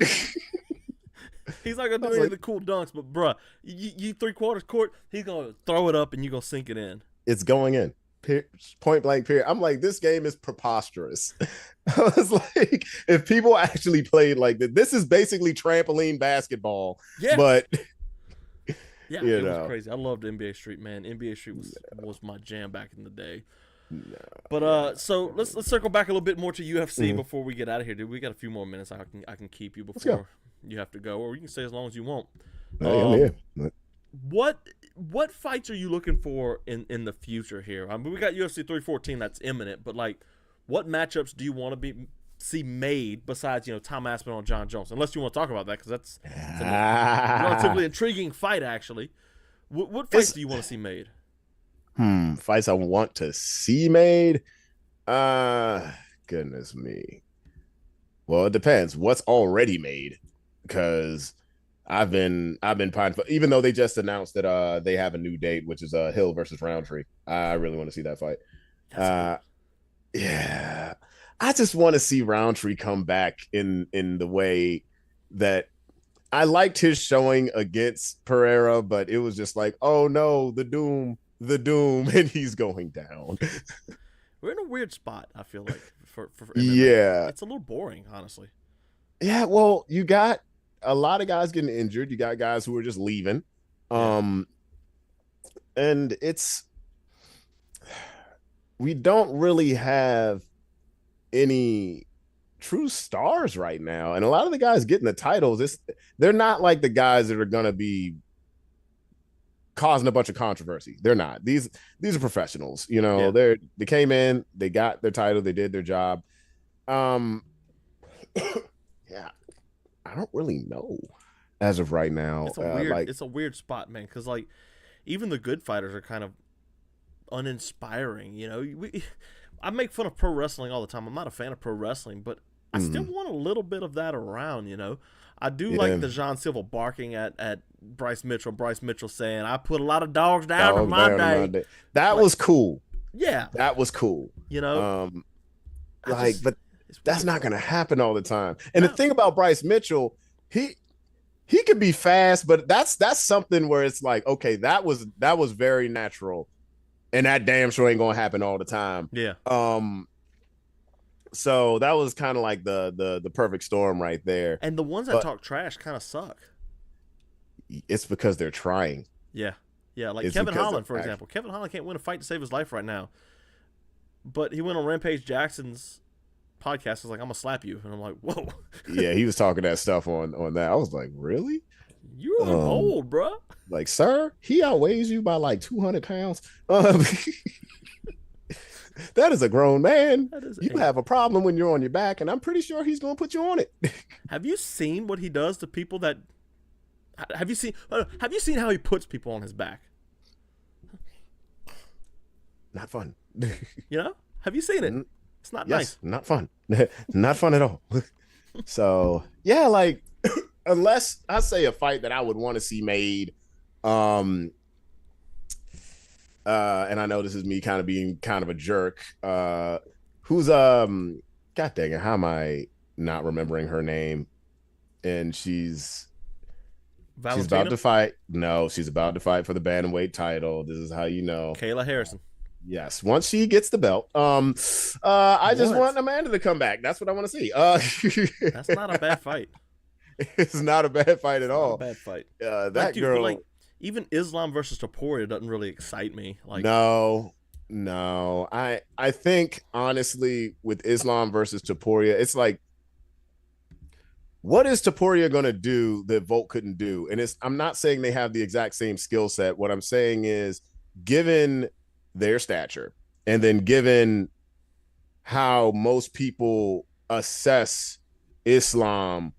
He's not gonna do any of the cool dunks, but bruh, you 3/4 court, he's gonna throw it up and you gonna sink it in. It's going in. Point blank period. I'm like, this game is preposterous. I was like, if people actually played like this is basically trampoline basketball. Yeah. But yeah, it was crazy. I loved NBA Street, man. NBA Street was my jam back in the day. No, but so let's circle back a little bit more to UFC before we get out of here, dude. We got a few more minutes. I can keep you before you have to go, or you can stay as long as you want. I'm here. What fights are you looking for in the future here? I mean, we got UFC 314 that's imminent, but like, what matchups do you want to see made besides Tom Aspinall, John Jones? Unless you want to talk about that, because that's a relatively intriguing fight, actually. What fights do you want to see made? Fights I want to see made. Goodness me. Well, it depends. What's already made? Because I've been pining for, even though they just announced that they have a new date, which is Hill versus Roundtree. I really want to see that fight. Yeah, I just want to see Roundtree come back in the way that I liked his showing against Pereira, but it was just like, oh no, the doom, and he's going down. We're in a weird spot, I feel like, for MMA. Yeah, it's a little boring, honestly. Yeah, well, you got a lot of guys getting injured. You got guys who are just leaving. And we don't really have any true stars right now. And a lot of the guys getting the titles, they're not like the guys that are going to be causing a bunch of controversy. They're not. These are professionals. You know, Yeah. they came in, they got their title, they did their job. Um, yeah, I don't really know as of right now. Like, It's a weird spot, man, because like even the good fighters are kind of uninspiring. You know, I make fun of pro wrestling all the time. I'm not a fan of pro wrestling, but I still want a little bit of that around. You know, I do yeah, like the John Silva barking at Bryce Mitchell. Bryce Mitchell saying, "I put a lot of dogs down in dog my down on my day." day. That Like, was cool. yeah, That was cool. you know, Um, I just but it's that's weird. not going to happen all the time. And the No, thing about Bryce Mitchell, he could be fast, but that's something where it's like, okay, that was very natural, and that damn sure ain't gonna happen all the time. yeah, So that was kind of like the perfect storm right there. and the ones that But talk trash kind of suck. it's because they're trying. Yeah, yeah, like It's Kevin because Holland, for they're example. Kevin Holland can't win a fight to save his life right now, but he went on Rampage Jackson's podcast. Was like, "I'm gonna slap you," and I'm like, "Whoa, yeah, he was talking that stuff on that. I was like, really? you're really Um, bold, bro." like, sir, he outweighs you by like 200 pounds. That is a grown man. That is. You have a problem when you're on your back, and I'm pretty sure he's going to put you on it. Have you seen what he does to people that? Have you seen? Have you seen how he puts people on his back? Not fun. You know? Have you seen it? It's not Yes, nice. not fun. Not fun at all. So yeah, like unless I say a fight that I would want to see made, um, and I know this is me kind of being kind of a jerk. Who's God dang it, how am I not remembering her name? And she's about Valentina, to fight. No, she's about to fight for the bantamweight title. This is how you know. Kayla Harrison. Yes, once she gets the belt. I just What? want Amanda to come back. That's what I want to see. That's not a bad fight. It's not a bad fight It's at not a all. bad fight. Like, That dude, but girl. like, even Islam versus Topuria doesn't really excite me. Like, No, no. I think honestly, with Islam versus Topuria, it's like, what is Topuria gonna do that Volk couldn't do? And I'm not saying they have the exact same skill set. What I'm saying is, given their stature, and then given how most people assess Islam,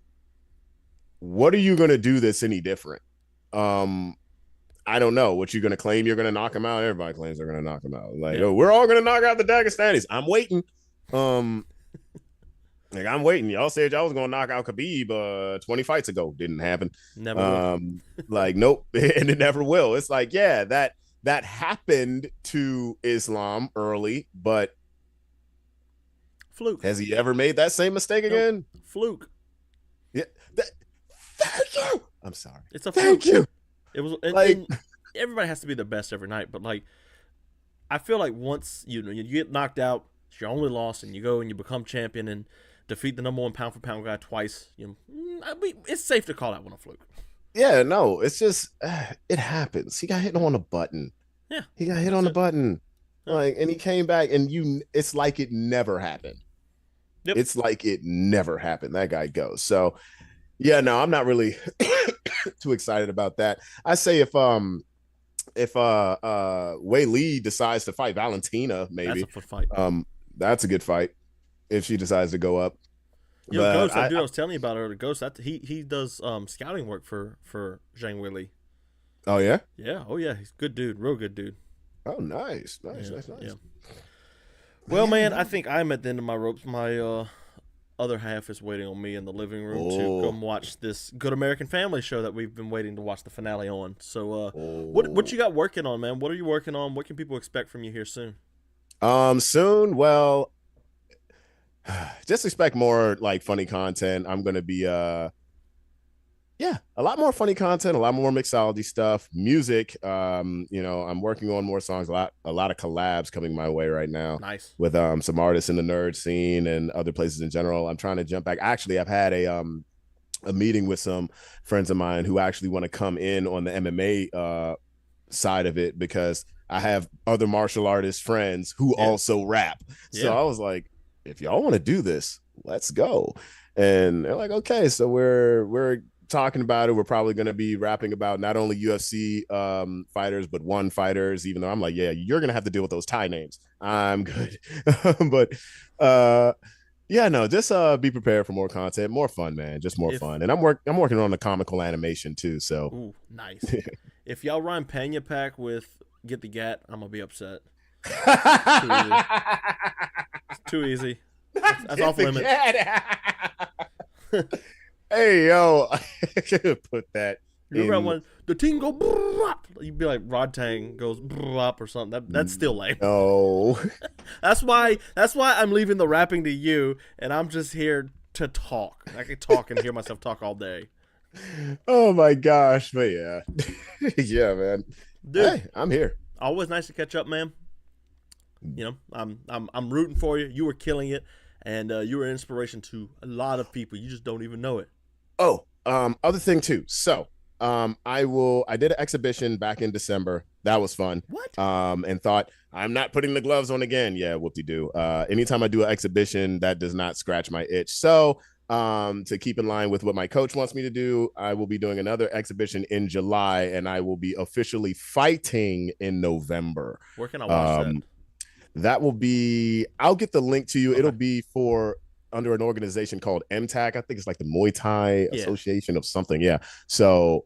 what are you gonna do that's any different? Um, I don't know. What you're gonna claim you're gonna knock him out? Everybody claims they're gonna knock him out. Like, yeah, oh, we're all gonna knock out the Dagestanis. I'm waiting. Um, like I'm waiting. Y'all said y'all was gonna knock out Khabib 20 fights ago. Didn't happen. never will. Like nope, and it never will. It's like, yeah, that happened to Islam early, but Fluke. has he ever made that same mistake Nope. again? Fluke. Yeah. Thank you. I'm sorry. It's a Thank fluke. you. It was, Like, and everybody has to be their best every night, but like, I feel like once you get knocked out, it's your only loss, and you go and you become champion and defeat the number one pound for pound guy twice. I mean, it's safe to call that one a fluke. yeah, no, it's just it happens. He got hit on a button. Yeah, He got hit on the button. Yeah. Like, and he came back, and it's like it never happened. Yep. It's like it never happened. That guy goes. So yeah, no, I'm not really too excited about that. I say if Wei Lee decides to fight Valentina, That's maybe a good fight. that's a good fight if she decides to go up. But Ghost, that dude I was telling you about earlier, Ghost, that he does scouting work for Zhang Weili. oh yeah, Yeah, oh yeah, he's a good dude, real good dude. oh nice. Yeah. Yeah. Well, man, I think I'm at the end of my ropes. My other half is waiting on me in the living room to come watch this Good American Family show that we've been waiting to watch the finale on. So, what you got working on, man? What are you working on? What can people expect from you here soon? Soon. Well, just expect more like funny content. I'm gonna be yeah, a lot more funny content, a lot more mixology stuff, music. I'm working on more songs, a lot of collabs coming my way right now Nice. with some artists in the nerd scene and other places in general. I'm trying to jump back. Actually, I've had a meeting with some friends of mine who actually want to come in on the MMA side of it, because I have other martial artist friends who also rap. So Yeah. I was like, if y'all want to do this, let's go. And they're like, okay, so we're talking about it. We're probably going to be rapping about not only UFC fighters, but one fighters, even though I'm like, yeah, you're going to have to deal with those Thai names. I'm good. But yeah, no, just be prepared for more content, more fun, man, just more If fun. And I'm working on the comical animation too. So ooh, nice. If y'all rhyme Pena Pack with Get the Gat, I'm gonna be upset. It's too easy. It's too easy. That's Get off the limits. cat. Hey yo, put that Remember that in. one? The team go brrrop. You'd be like Rod Tang goes brrrop or something. That's still lame. No. That's why I'm leaving the rapping to you, and I'm just here to talk. I can talk and hear myself talk all day, Oh my gosh, but yeah, yeah, man. dude. Hey, I'm here. Always nice to catch up, man. You know, I'm rooting for you. You were killing it, and you were an inspiration to a lot of people. You just don't even know it. Oh, other thing too. So, I did an exhibition back in December. That was fun. What? And thought I'm not putting the gloves on again. Yeah, whoop de doo. Anytime I do an exhibition, that does not scratch my itch. So, to keep in line with what my coach wants me to do, I will be doing another exhibition in July, and I will be officially fighting in November. Where can I watch that? Um, that will be. I'll get the link to you. It'll Okay. be for under an organization called MTAC. I think it's like the Muay Thai Yeah. Association of something. Yeah. So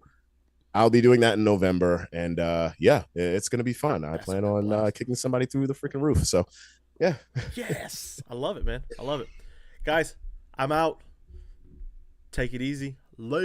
I'll be doing that in November, and yeah, it's gonna be fun. I That's plan gonna be a on blast. kicking somebody through the freaking roof. So yeah. Yes, I love it, man. I love it, guys. I'm out. Take it easy. Later.